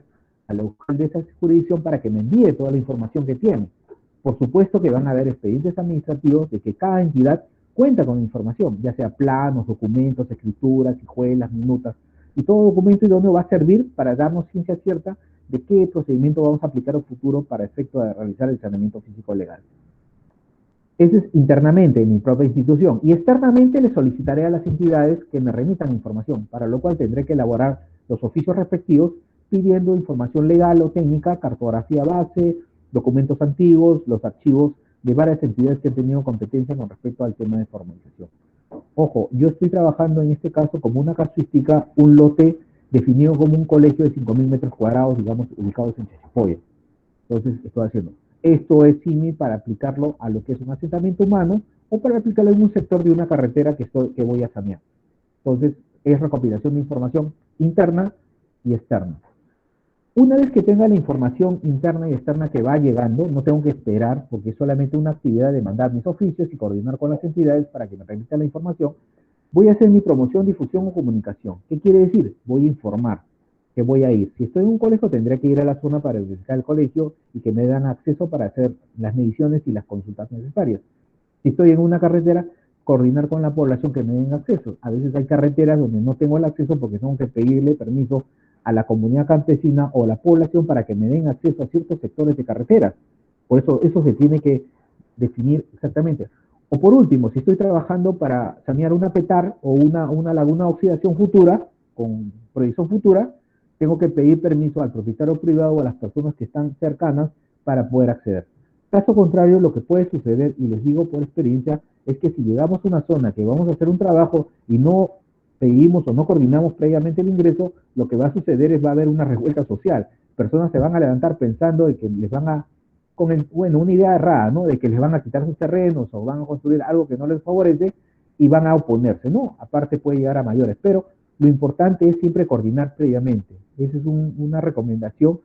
al local de esa jurisdicción para que me envíe toda la información que tiene. Por supuesto que van a haber expedientes administrativos de que cada entidad cuenta con información, ya sea planos, documentos, escrituras, hijuelas, minutas, y todo documento idóneo va a servir para darnos ciencia cierta de qué procedimiento vamos a aplicar al futuro para efecto de realizar el saneamiento físico legal. Eso es internamente en mi propia institución. Y externamente le solicitaré a las entidades que me remitan información, para lo cual tendré que elaborar los oficios respectivos pidiendo información legal o técnica, cartografía base, documentos antiguos, los archivos de varias entidades que han tenido competencia con respecto al tema de formalización. Ojo, yo estoy trabajando en este caso como una casuística, un lote definido como un colegio de 5.000 metros cuadrados, digamos, ubicados en Chachapoyas. Entonces, estoy haciendo. Esto es símil para aplicarlo a lo que es un asentamiento humano o para aplicarlo en un sector de una carretera que voy a sanear. Entonces, es recopilación de información interna y externa. Una vez que tenga la información interna y externa que va llegando, no tengo que esperar, porque es solamente una actividad de mandar mis oficios y coordinar con las entidades para que me remitan la información. Voy a hacer mi promoción, difusión o comunicación. ¿Qué quiere decir? Voy a informar que voy a ir. Si estoy en un colegio, tendré que ir a la zona para verificar el colegio y que me dan acceso para hacer las mediciones y las consultas necesarias. Si estoy en una carretera, coordinar con la población que me den acceso. A veces hay carreteras donde no tengo el acceso porque tengo que pedirle permiso a la comunidad campesina o a la población para que me den acceso a ciertos sectores de carreteras. Por eso se tiene que definir exactamente. O por último, si estoy trabajando para sanear una petar o una laguna de oxidación futura, con proyección futura, tengo que pedir permiso al propietario privado o a las personas que están cercanas para poder acceder. Caso contrario, lo que puede suceder, y les digo por experiencia, es que si llegamos a una zona que vamos a hacer un trabajo y no pedimos o no coordinamos previamente el ingreso, lo que va a suceder es va a haber una revuelta social. Personas se van a levantar pensando de que les van a, bueno, una idea errada, ¿no? De que les van a quitar sus terrenos o van a construir algo que no les favorece y van a oponerse, ¿no? Aparte puede llegar a mayores, pero lo importante es siempre coordinar previamente. Esa es una recomendación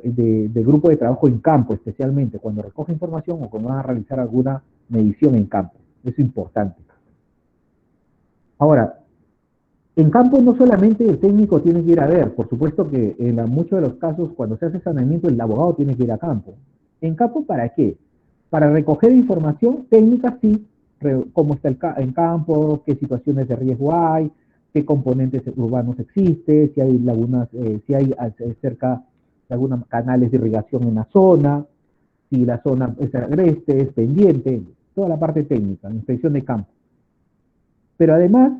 de grupo de trabajo en campo, especialmente cuando recoge información o cuando van a realizar alguna medición en campo. Eso es importante. Ahora, en campo no solamente el técnico tiene que ir a ver, por supuesto que en muchos de los casos cuando se hace saneamiento el abogado tiene que ir a campo. ¿En campo para qué? Para recoger información técnica, sí, cómo está en campo, qué situaciones de riesgo hay, qué componentes urbanos existen, si hay lagunas, si hay cerca de algunos canales de irrigación en la zona, si la zona es agreste, es pendiente, toda la parte técnica, inspección de campo. Pero además,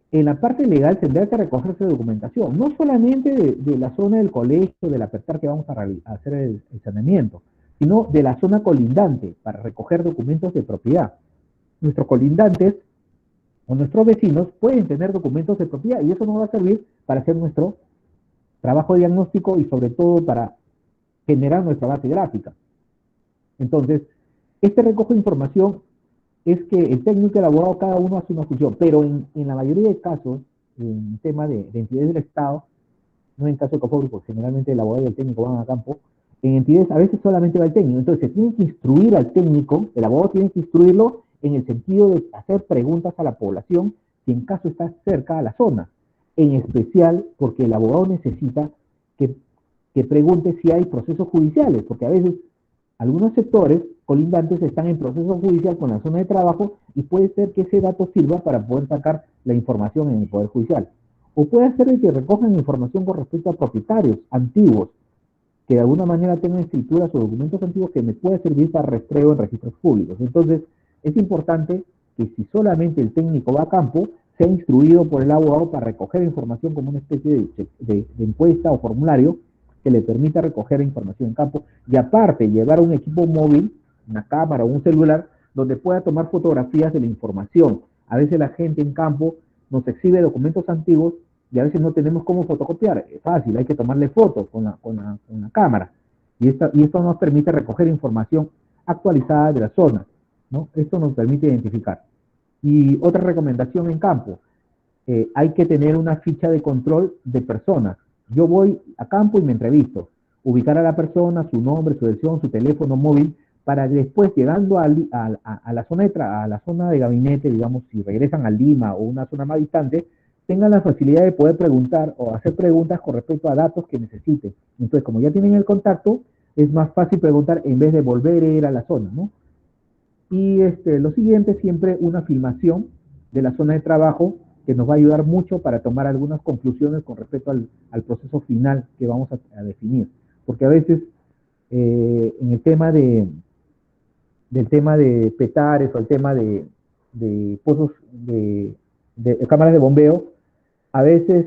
en la parte legal tendrá que recogerse documentación, no solamente de la zona del colegio, del apertar que vamos a hacer el saneamiento, sino de la zona colindante, para recoger documentos de propiedad. Nuestros colindantes o nuestros vecinos pueden tener documentos de propiedad y eso nos va a servir para hacer nuestro trabajo diagnóstico y sobre todo para generar nuestra base gráfica. Entonces, este recojo de información es que el técnico y el abogado cada uno hace una función, pero en la mayoría de casos, en tema de entidades del Estado, no en caso de Cofobri, porque generalmente el abogado y el técnico van a campo, en entidades a veces solamente va el técnico, entonces se tiene que instruir al técnico, el abogado tiene que instruirlo en el sentido de hacer preguntas a la población si en caso está cerca a la zona, en especial porque el abogado necesita que pregunte si hay procesos judiciales, porque a veces algunos sectores colindantes están en proceso judicial con la zona de trabajo y puede ser que ese dato sirva para poder sacar la información en el Poder Judicial. O puede ser de que recojan información con respecto a propietarios antiguos, que de alguna manera tengan escrituras o documentos antiguos que me puede servir para rastreo en registros públicos. Entonces, es importante que si solamente el técnico va a campo, sea instruido por el abogado para recoger información como una especie de encuesta o formulario que le permita recoger información en campo y aparte llevar un equipo móvil, una cámara o un celular, donde pueda tomar fotografías de la información. A veces la gente en campo nos exhibe documentos antiguos y a veces no tenemos cómo fotocopiar. Es fácil, hay que tomarle fotos con la cámara. Y esto nos permite recoger información actualizada de la zona, ¿no? Esto nos permite identificar. Y otra recomendación en campo, hay que tener una ficha de control de personas. Yo voy a campo y me entrevisto. Ubicar a la persona, su nombre, su dirección, su teléfono móvil, para después, llegando a la zona de gabinete, digamos, si regresan a Lima o una zona más distante, tengan la facilidad de poder preguntar o hacer preguntas con respecto a datos que necesiten. Entonces, como ya tienen el contacto, es más fácil preguntar en vez de volver a ir a la zona, ¿no? Y lo siguiente, siempre una filmación de la zona de trabajo que nos va a ayudar mucho para tomar algunas conclusiones con respecto al proceso final que vamos a definir. Porque a veces en el tema del tema de petares o el tema de pozos de cámaras de bombeo, a veces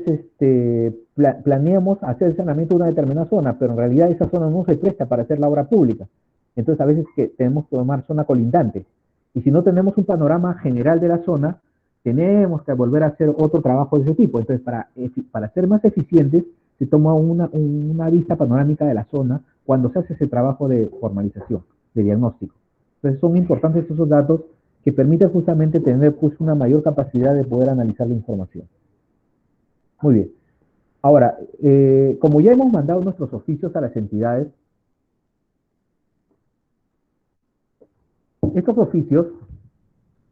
planeamos hacer el saneamiento de una determinada zona, pero en realidad esa zona no se presta para hacer la obra pública. Entonces a veces que tenemos que tomar zona colindante. Y si no tenemos un panorama general de la zona, tenemos que volver a hacer otro trabajo de ese tipo. Entonces para ser más eficientes, se toma una vista panorámica de la zona cuando se hace ese trabajo de formalización, de diagnóstico. Entonces son importantes esos datos que permiten justamente tener pues, una mayor capacidad de poder analizar la información. Muy bien. Ahora, como ya hemos mandado nuestros oficios a las entidades, estos oficios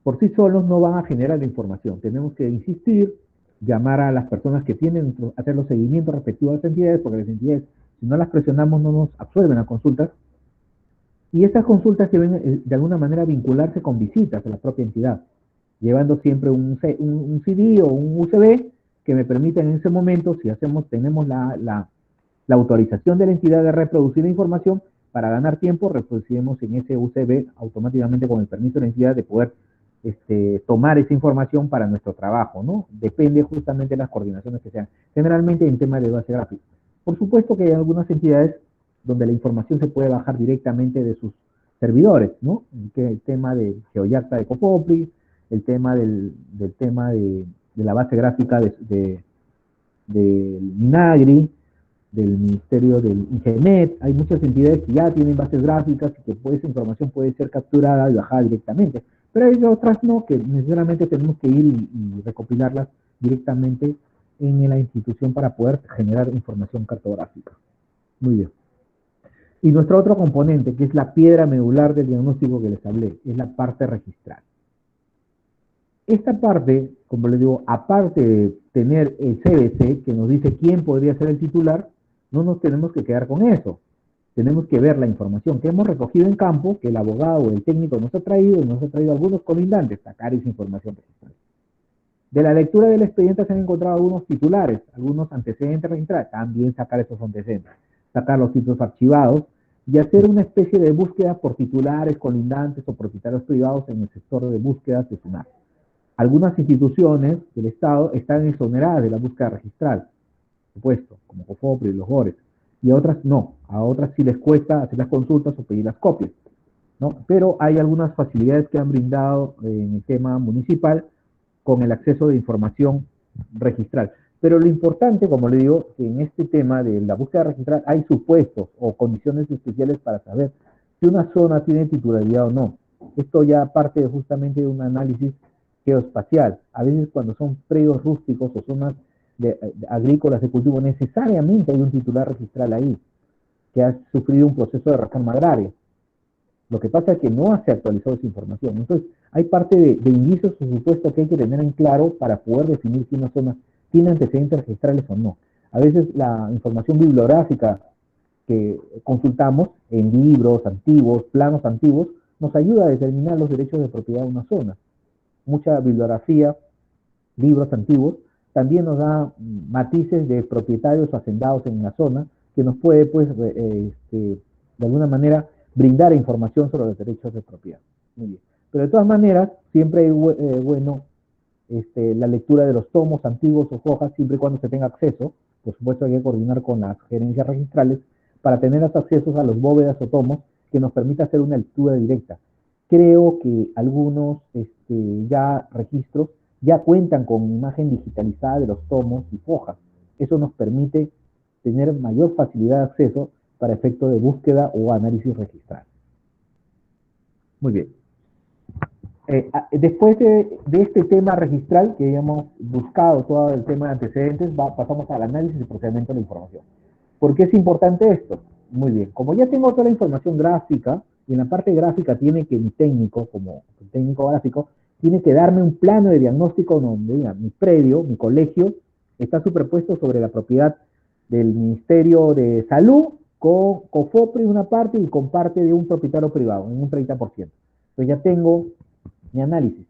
por sí solos no van a generar la información. Tenemos que insistir, llamar a las personas que tienen, hacer los seguimientos respectivos a las entidades, porque las entidades, si no las presionamos, no nos absuelven las consultas. Y estas consultas deben de alguna manera vincularse con visitas a la propia entidad, llevando siempre un CD o un USB que me permita en ese momento, si tenemos la autorización de la entidad de reproducir la información, para ganar tiempo reproducimos en ese USB automáticamente con el permiso de la entidad de poder tomar esa información para nuestro trabajo, ¿no? Depende justamente de las coordinaciones que sean. Generalmente en temas de base gráfica. Por supuesto que hay algunas entidades donde la información se puede bajar directamente de sus servidores, ¿no? Que el tema de GeoYacta de Cofopri, el tema del tema de la base gráfica del Minagri, del Ministerio del Internet. Hay muchas entidades que ya tienen bases gráficas y que esa información puede ser capturada y bajada directamente. Pero hay otras no, que necesariamente tenemos que ir y recopilarlas directamente en la institución para poder generar información cartográfica. Muy bien. Y nuestro otro componente, que es la piedra medular del diagnóstico que les hablé, es la parte registral. Esta parte, como les digo, aparte de tener el CBC, que nos dice quién podría ser el titular, no nos tenemos que quedar con eso. Tenemos que ver la información que hemos recogido en campo, que el abogado o el técnico nos ha traído, y nos ha traído algunos colindantes, sacar esa información registral. De la lectura del expediente se han encontrado algunos titulares, algunos antecedentes registrados, también sacar esos antecedentes, sacar los títulos archivados y hacer una especie de búsqueda por titulares, colindantes o propietarios privados en el sector de búsquedas de SUNAT. Algunas instituciones del Estado están exoneradas de la búsqueda registral, por supuesto, como COFOPRI y los GORES, y a otras no, a otras sí les cuesta hacer las consultas o pedir las copias, ¿no? Pero hay algunas facilidades que han brindado en el tema municipal con el acceso de información registral. Pero lo importante, como le digo, que en este tema de la búsqueda registral hay supuestos o condiciones especiales para saber si una zona tiene titularidad o no. Esto ya parte justamente de un análisis geoespacial. A veces cuando son predios rústicos o zonas agrícolas de cultivo, necesariamente hay un titular registral ahí, que ha sufrido un proceso de reforma agraria. Lo que pasa es que no se ha actualizado esa información. Entonces, hay parte de indicios o supuestos que hay que tener en claro para poder definir si una zona tiene antecedentes registrales o no. A veces la información bibliográfica que consultamos en libros antiguos, planos antiguos, nos ayuda a determinar los derechos de propiedad de una zona. Mucha bibliografía, libros antiguos, también nos da matices de propietarios o hacendados en una zona que nos puede, pues, de alguna manera, brindar información sobre los derechos de propiedad. Muy bien. Pero de todas maneras, siempre es bueno la lectura de los tomos antiguos o hojas, siempre y cuando se tenga acceso. Por supuesto, hay que coordinar con las gerencias registrales para tener los accesos a los bóvedas o tomos que nos permita hacer una lectura directa. Creo que algunos ya registros ya cuentan con imagen digitalizada de los tomos y hojas. Eso nos permite tener mayor facilidad de acceso para efecto de búsqueda o análisis registral. Muy bien. Después de este tema registral, que hemos buscado todo el tema de antecedentes, pasamos al análisis y procesamiento de la información. ¿Por qué es importante esto? Muy bien. Como ya tengo toda la información gráfica, y en la parte gráfica tiene que mi técnico, como técnico gráfico, tiene que darme un plano de diagnóstico donde diga, mi predio, mi colegio, está superpuesto sobre la propiedad del Ministerio de Salud, con COFOPRI una parte y con parte de un propietario privado, en un 30%. Entonces ya tengo mi análisis.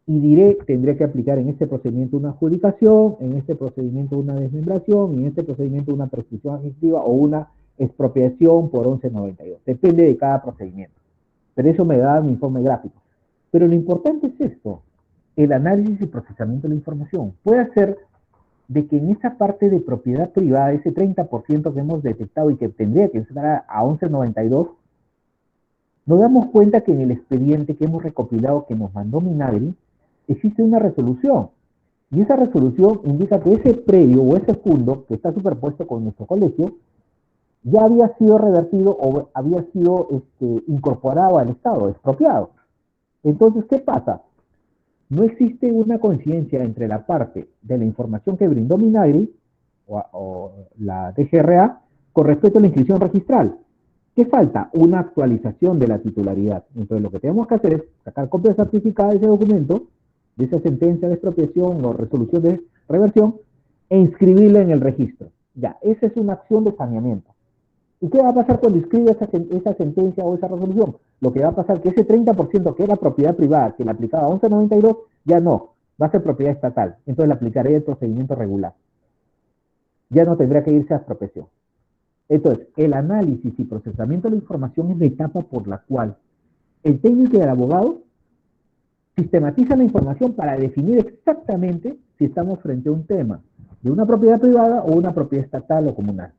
Y tendré que aplicar en este procedimiento una adjudicación, en este procedimiento una desmembración, en este procedimiento una prescripción adquisitiva o una expropiación por 1192. Depende de cada procedimiento. Pero eso me da mi informe gráfico. Pero lo importante es esto, el análisis y procesamiento de la información. Puede ser de que en esa parte de propiedad privada, ese 30% que hemos detectado y que tendría que estar a 1192, nos damos cuenta que en el expediente que hemos recopilado que nos mandó Minagri, existe una resolución. Y esa resolución indica que ese predio o ese fondo que está superpuesto con nuestro colegio ya había sido revertido o había sido incorporado al Estado, expropiado. Entonces, ¿qué pasa? No existe una coincidencia entre la parte de la información que brindó Minagri o la DGRA con respecto a la inscripción registral. ¿Qué falta? Una actualización de la titularidad. Entonces, lo que tenemos que hacer es sacar copia certificada de ese documento, de esa sentencia de expropiación o resolución de reversión, e inscribirla en el registro. Ya, esa es una acción de saneamiento. ¿Y qué va a pasar cuando inscriba esa sentencia o esa resolución? Lo que va a pasar es que ese 30% que era propiedad privada, que le aplicaba 1192, ya no, va a ser propiedad estatal. Entonces le aplicaré el procedimiento regular. Ya no tendrá que irse a expropiación. Entonces, el análisis y procesamiento de la información es la etapa por la cual el técnico y el abogado sistematiza la información para definir exactamente si estamos frente a un tema de una propiedad privada o una propiedad estatal o comunal,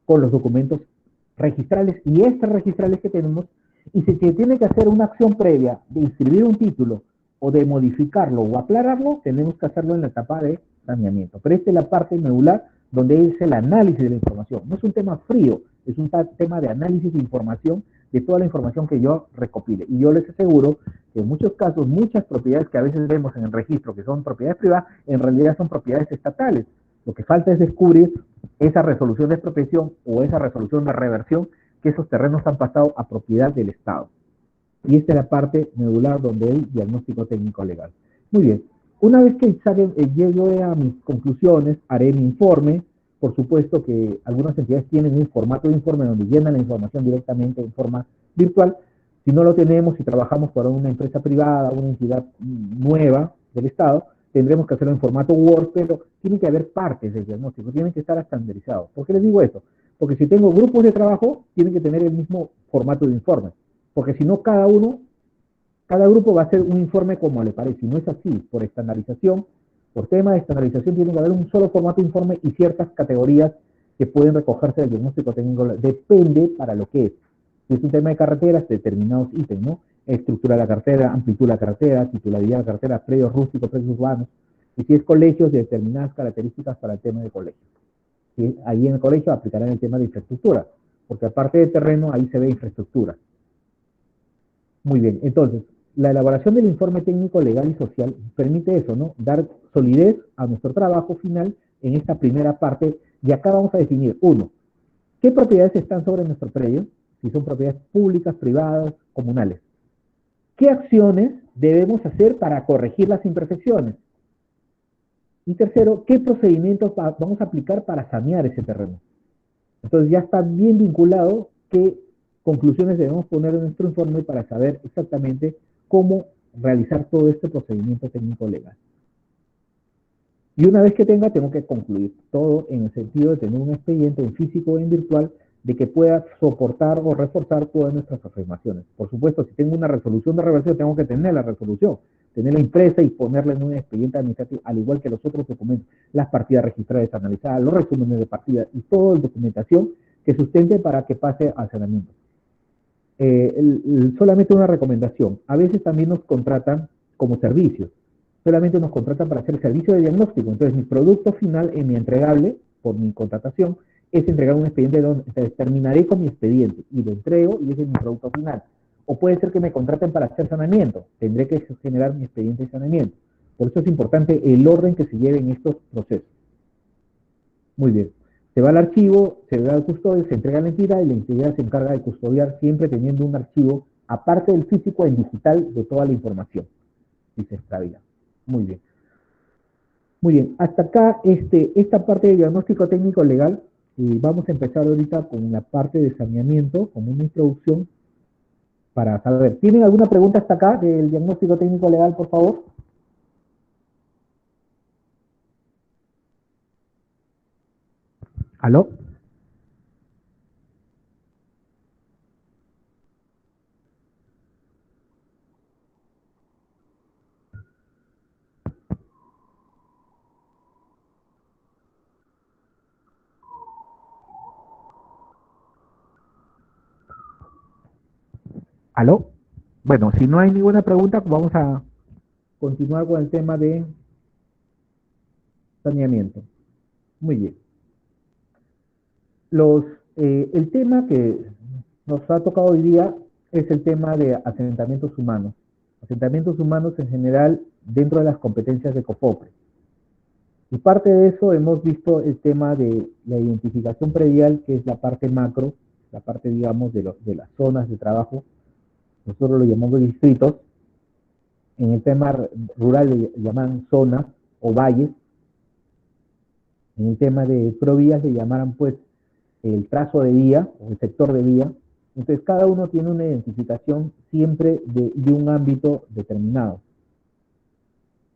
con los documentos registrales y extrarregistrales que tenemos, y si se tiene que hacer una acción previa de inscribir un título o de modificarlo o aclararlo, tenemos que hacerlo en la etapa de saneamiento. Pero esta es la parte medular donde es el análisis de la información. No es un tema frío, es un tema de análisis de información, de toda la información que yo recopile. Y yo les aseguro que en muchos casos, muchas propiedades que a veces vemos en el registro que son propiedades privadas, en realidad son propiedades estatales. Lo que falta es descubrir esa resolución de expropiación o esa resolución de reversión, que esos terrenos han pasado a propiedad del Estado. Y esta es la parte medular donde el diagnóstico técnico legal. Muy bien. Una vez que llegue a mis conclusiones, haré mi informe. Por supuesto que algunas entidades tienen un formato de informe donde llenan la información directamente en forma virtual. Si no lo tenemos, si trabajamos para una empresa privada, una entidad nueva del Estado, tendremos que hacerlo en formato Word, pero tiene que haber partes del diagnóstico, tienen que estar estandarizados. ¿Por qué les digo esto? Porque si tengo grupos de trabajo, tienen que tener el mismo formato de informe. Porque si no, cada grupo va a hacer un informe como le parece. Si no es así, por estandarización, por tema de estandarización, tiene que haber un solo formato de informe y ciertas categorías que pueden recogerse del diagnóstico técnico. Depende para lo que es. Si es un tema de carreteras, determinados ítems, ¿no? Estructura de la cartera, amplitud de la cartera, titularidad de la cartera, predios rústicos, predios urbanos. Y si es colegios, determinadas características para el tema de colegios. ¿Sí? Ahí en el colegio aplicarán el tema de infraestructura, porque aparte de terreno, ahí se ve infraestructura. Muy bien, entonces, la elaboración del informe técnico legal y social permite eso, ¿no? Dar solidez a nuestro trabajo final en esta primera parte, y acá vamos a definir, uno, ¿qué propiedades están sobre nuestro predio? Si son propiedades públicas, privadas, comunales. ¿Qué acciones debemos hacer para corregir las imperfecciones? Y tercero, ¿qué procedimientos vamos a aplicar para sanear ese terreno? Entonces ya está bien vinculado qué conclusiones debemos poner en nuestro informe para saber exactamente cómo realizar todo este procedimiento técnico legal. Y una vez que tengo que concluir todo en el sentido de tener un expediente en físico o en virtual de que pueda soportar o reforzar todas nuestras afirmaciones. Por supuesto, si tengo una resolución de reversión, tengo que tener la resolución, tenerla impresa y ponerla en un expediente administrativo, al igual que los otros documentos, las partidas registradas analizadas, los resúmenes de partidas y toda la documentación que sustente para que pase al saneamiento. Solamente una recomendación, a veces también nos contratan como servicios, solamente nos contratan para hacer servicio de diagnóstico, entonces mi producto final en mi entregable, por mi contratación, es entregar un expediente donde terminaré con mi expediente y lo entrego y ese es mi producto final. O puede ser que me contraten para hacer saneamiento, tendré que generar mi expediente de saneamiento. Por eso es importante el orden que se lleve en estos procesos. Muy bien. Se va al archivo, se le da al custodio, se entrega a la entidad y la entidad se encarga de custodiar siempre teniendo un archivo, aparte del físico, en digital de toda la información. Si se extravía. Muy bien. Muy bien. Hasta acá esta parte de diagnóstico técnico legal. Y vamos a empezar ahorita con la parte de saneamiento, como una introducción, para saber. ¿Tienen alguna pregunta hasta acá del diagnóstico técnico legal, por favor? ¿Aló? ¿Aló? Bueno, si no hay ninguna pregunta, vamos a continuar con el tema de saneamiento. Muy bien. El tema que nos ha tocado hoy día es el tema de asentamientos humanos. Asentamientos humanos en general dentro de las competencias de COFOPRE. Y parte de eso hemos visto el tema de la identificación predial, que es la parte macro, la parte, digamos, de las zonas de trabajo. Nosotros lo llamamos distritos. En el tema rural le llaman zonas o valles. En el tema de provías le llamarán, pues, el trazo de vía o el sector de vía. Entonces, cada uno tiene una identificación siempre de un ámbito determinado.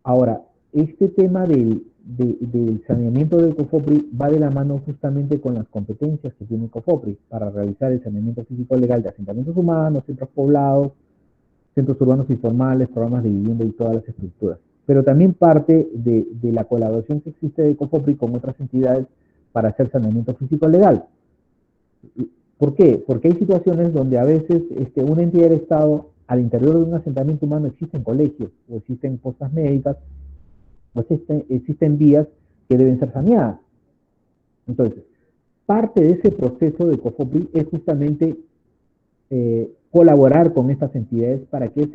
Ahora, este tema del saneamiento del COFOPRI va de la mano justamente con las competencias que tiene COFOPRI para realizar el saneamiento físico legal de asentamientos humanos, centros poblados, centros urbanos informales, programas de vivienda y todas las estructuras. Pero también parte de la colaboración que existe de COFOPRI con otras entidades para hacer saneamiento físico legal. ¿Por qué? Porque hay situaciones donde a veces una entidad del Estado, al interior de un asentamiento humano, existen colegios, o existen postas médicas, o existen vías que deben ser saneadas. Entonces, parte de ese proceso de COFOPRI es justamente colaborar con estas entidades para que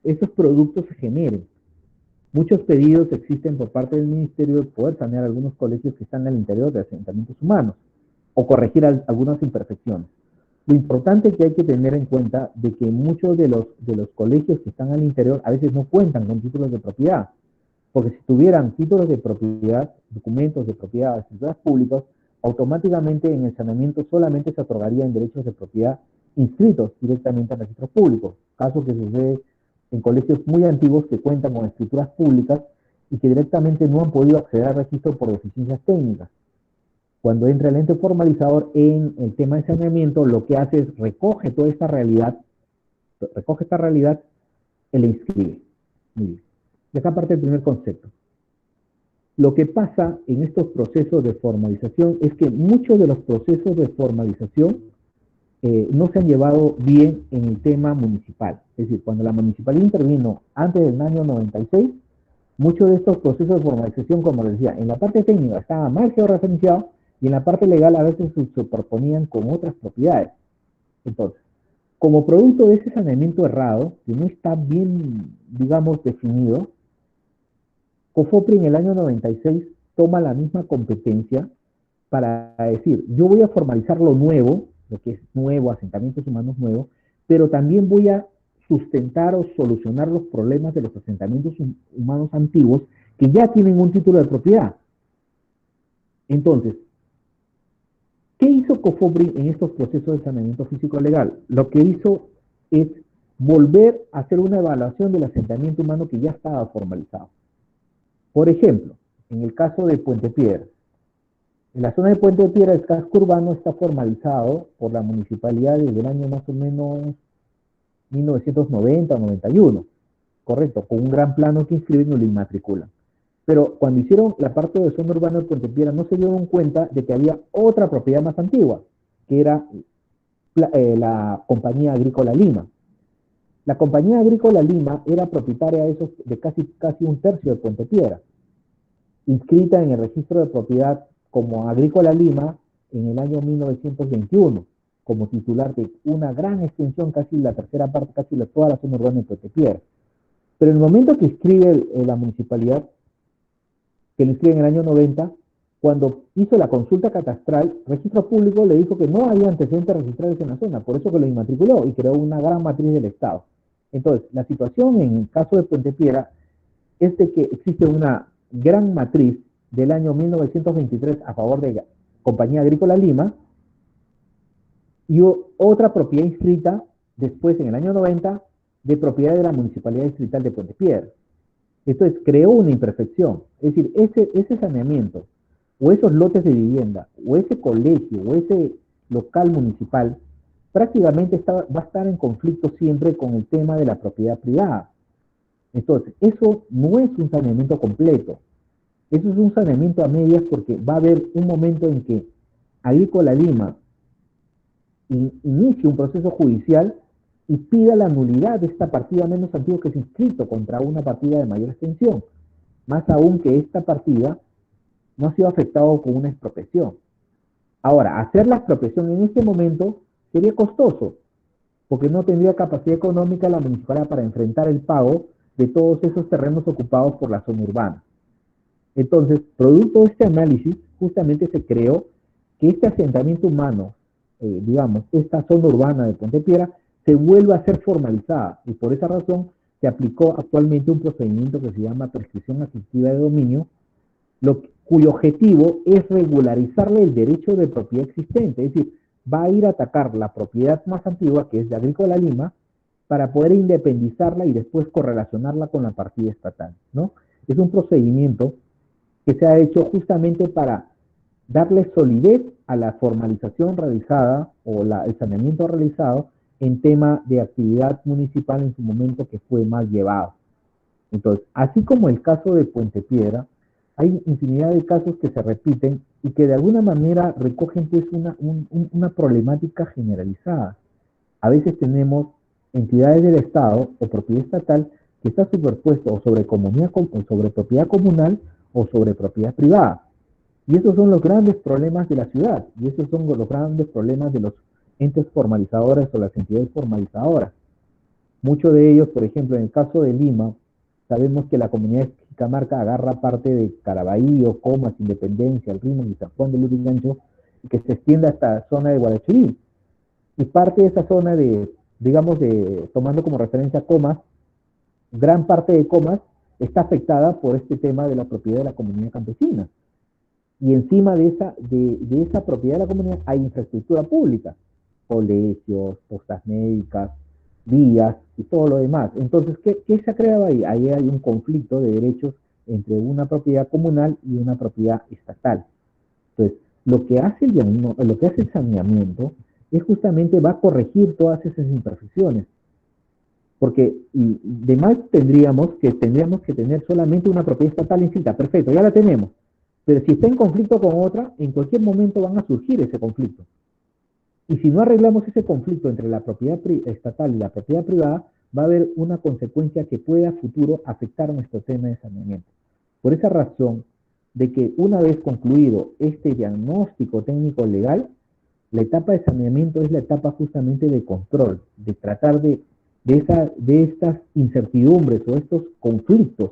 esos productos se generen. Muchos pedidos existen por parte del Ministerio de poder sanear algunos colegios que están al interior de asentamientos humanos o corregir algunas imperfecciones. Lo importante que hay que tener en cuenta de que muchos de los colegios que están al interior a veces no cuentan con títulos de propiedad, porque si tuvieran títulos de propiedad, documentos de propiedad, escrituras públicas, automáticamente en el saneamiento solamente se otorgarían derechos de propiedad inscritos directamente en registros públicos, caso que sucede en colegios muy antiguos que cuentan con escrituras públicas y que directamente no han podido acceder al registro por deficiencias técnicas. Cuando entra el ente formalizador en el tema de saneamiento, lo que hace es recoge toda esta realidad, y la inscribe. Muy bien. De acá parte el primer concepto. Lo que pasa en estos procesos de formalización es que muchos de los procesos de formalización no se han llevado bien en el tema municipal. Es decir, cuando la municipalidad intervino antes del año 96, muchos de estos procesos de formalización, como les decía, en la parte técnica estaba mal georreferenciado y en la parte legal a veces se superponían con otras propiedades. Entonces, como producto de ese saneamiento errado, que no está bien, digamos, definido, COFOPRI en el año 96 toma la misma competencia para decir, yo voy a formalizar lo nuevo, lo que es nuevo, asentamientos humanos nuevos, pero también voy a sustentar o solucionar los problemas de los asentamientos humanos antiguos que ya tienen un título de propiedad. Entonces, ¿qué hizo COFOPRI en estos procesos de saneamiento físico legal? Lo que hizo es volver a hacer una evaluación del asentamiento humano que ya estaba formalizado. Por ejemplo, en el caso de Puente Piedra, en la zona de Puente Piedra el casco urbano está formalizado por la municipalidad desde el año más o menos 1990 o 91, correcto, con un gran plano que inscriben y lo inmatriculan. Pero cuando hicieron la parte de zona urbana de Puente Piedra no se dieron cuenta de que había otra propiedad más antigua, que era la Compañía Agrícola Lima. La Compañía Agrícola Lima era propietaria de casi un tercio de Puente Piedra, inscrita en el registro de propiedad como Agrícola Lima en el año 1921, como titular de una gran extensión, casi la tercera parte, casi toda la zona urbana de Puente Piedra. Pero en el momento que inscribe la municipalidad, que lo inscribe en el año 90, cuando hizo la consulta catastral, Registro Público le dijo que no había antecedentes registrados en la zona, por eso que lo inmatriculó y creó una gran matriz del Estado. Entonces, la situación en el caso de Puente Piedra es de que existe una gran matriz del año 1923 a favor de Compañía Agrícola Lima y otra propiedad inscrita después en el año 90 de propiedad de la Municipalidad Distrital de Puente Piedra. Entonces creó una imperfección, es decir, ese saneamiento o esos lotes de vivienda o ese colegio o ese local municipal prácticamente va a estar en conflicto siempre con el tema de la propiedad privada. Entonces, eso no es un saneamiento completo. Eso es un saneamiento a medias porque va a haber un momento en que Agrícola Lima inicie un proceso judicial y pida la nulidad de esta partida menos antigua que se ha inscrito contra una partida de mayor extensión. Más aún que esta partida no ha sido afectado con una expropiación. Ahora, hacer la expropiación en este momento sería costoso, porque no tendría capacidad económica la municipalidad para enfrentar el pago de todos esos terrenos ocupados por la zona urbana. Entonces, producto de este análisis, justamente se creó que este asentamiento humano, digamos, esta zona urbana de Puente Piedra, se vuelva a ser formalizada, y por esa razón se aplicó actualmente un procedimiento que se llama prescripción afectiva de dominio, cuyo objetivo es regularizarle el derecho de propiedad existente, es decir, va a ir a atacar la propiedad más antigua, que es de Agrícola Lima, para poder independizarla y después correlacionarla con la partida estatal, ¿no? Es un procedimiento que se ha hecho justamente para darle solidez a la formalización realizada o el saneamiento realizado en tema de actividad municipal en su momento que fue mal llevado. Entonces, así como el caso de Puente Piedra, hay infinidad de casos que se repiten y que de alguna manera recogen pues una problemática generalizada. A veces tenemos entidades del Estado o propiedad estatal que está superpuesto o sobre, o sobre propiedad comunal o sobre propiedad privada. Y esos son los grandes problemas de la ciudad, y esos son los grandes problemas de los entes formalizadores o las entidades formalizadoras. Muchos de ellos, por ejemplo, en el caso de Lima, sabemos que la comunidad de Cajamarca agarra parte de Caraballo, Comas, Independencia, El Rímac y San Juan de Lurigancho, y que se extiende hasta la zona de Guarachirí. Y parte de esa zona de, digamos, tomando como referencia Comas, gran parte de Comas está afectada por este tema de la propiedad de la comunidad campesina. Y encima de esa propiedad de la comunidad hay infraestructura pública, colegios, postas médicas, vías y todo lo demás. Entonces, ¿qué se ha creado ahí? Ahí hay un conflicto de derechos entre una propiedad comunal y una propiedad estatal. Entonces, lo que hace el saneamiento es justamente va a corregir todas esas imperfecciones. Porque de más tendríamos que tener solamente una propiedad estatal inscrita. Perfecto, ya la tenemos. Pero si está en conflicto con otra, en cualquier momento van a surgir ese conflicto. Y si no arreglamos ese conflicto entre la propiedad estatal y la propiedad privada, va a haber una consecuencia que puede a futuro afectar nuestro tema de saneamiento. Por esa razón, de que una vez concluido este diagnóstico técnico legal, la etapa de saneamiento es la etapa justamente de control, de tratar de estas incertidumbres o estos conflictos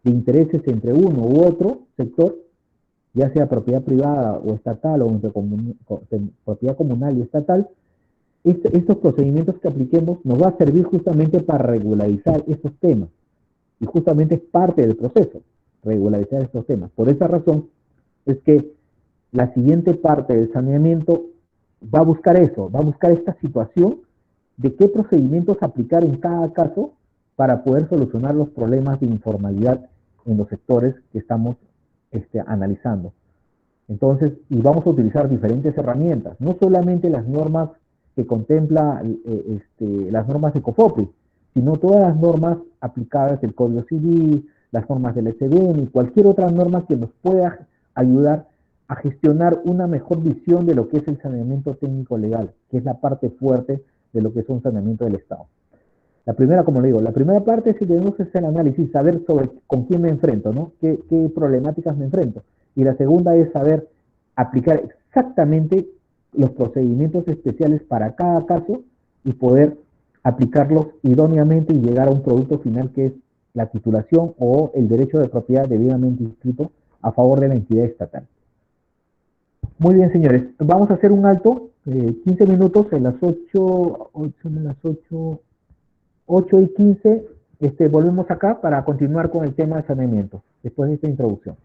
de intereses entre uno u otro sector, ya sea propiedad privada o estatal o entre propiedad comunal y estatal, estos procedimientos que apliquemos nos va a servir justamente para regularizar estos temas. Y justamente es parte del proceso, regularizar estos temas. Por esa razón es que la siguiente parte del saneamiento va a buscar eso, va a buscar esta situación de qué procedimientos aplicar en cada caso para poder solucionar los problemas de informalidad en los sectores que estamos analizando. Entonces, y vamos a utilizar diferentes herramientas, no solamente las normas que contempla las normas de COFOPRI, sino todas las normas aplicadas del Código Civil, las normas del SBN y cualquier otra norma que nos pueda ayudar a gestionar una mejor visión de lo que es el saneamiento técnico legal, que es la parte fuerte de lo que es un saneamiento del Estado. La primera, como le digo, la primera parte es que tenemos que hacer el análisis, saber sobre con quién me enfrento, ¿no? ¿Qué problemáticas me enfrento? Y la segunda es saber aplicar exactamente los procedimientos especiales para cada caso y poder aplicarlos idóneamente y llegar a un producto final que es la titulación o el derecho de propiedad debidamente inscrito a favor de la entidad estatal. Muy bien, señores. Vamos a hacer un alto, 15 minutos, en las 8:15, volvemos acá para continuar con el tema de saneamiento, después de esta introducción.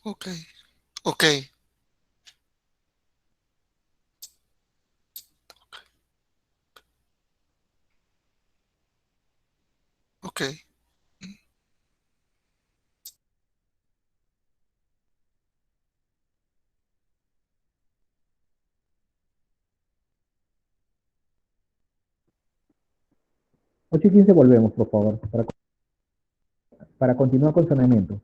Ok, ok, ok. 8:15 volvemos, por favor, para continuar con saneamiento.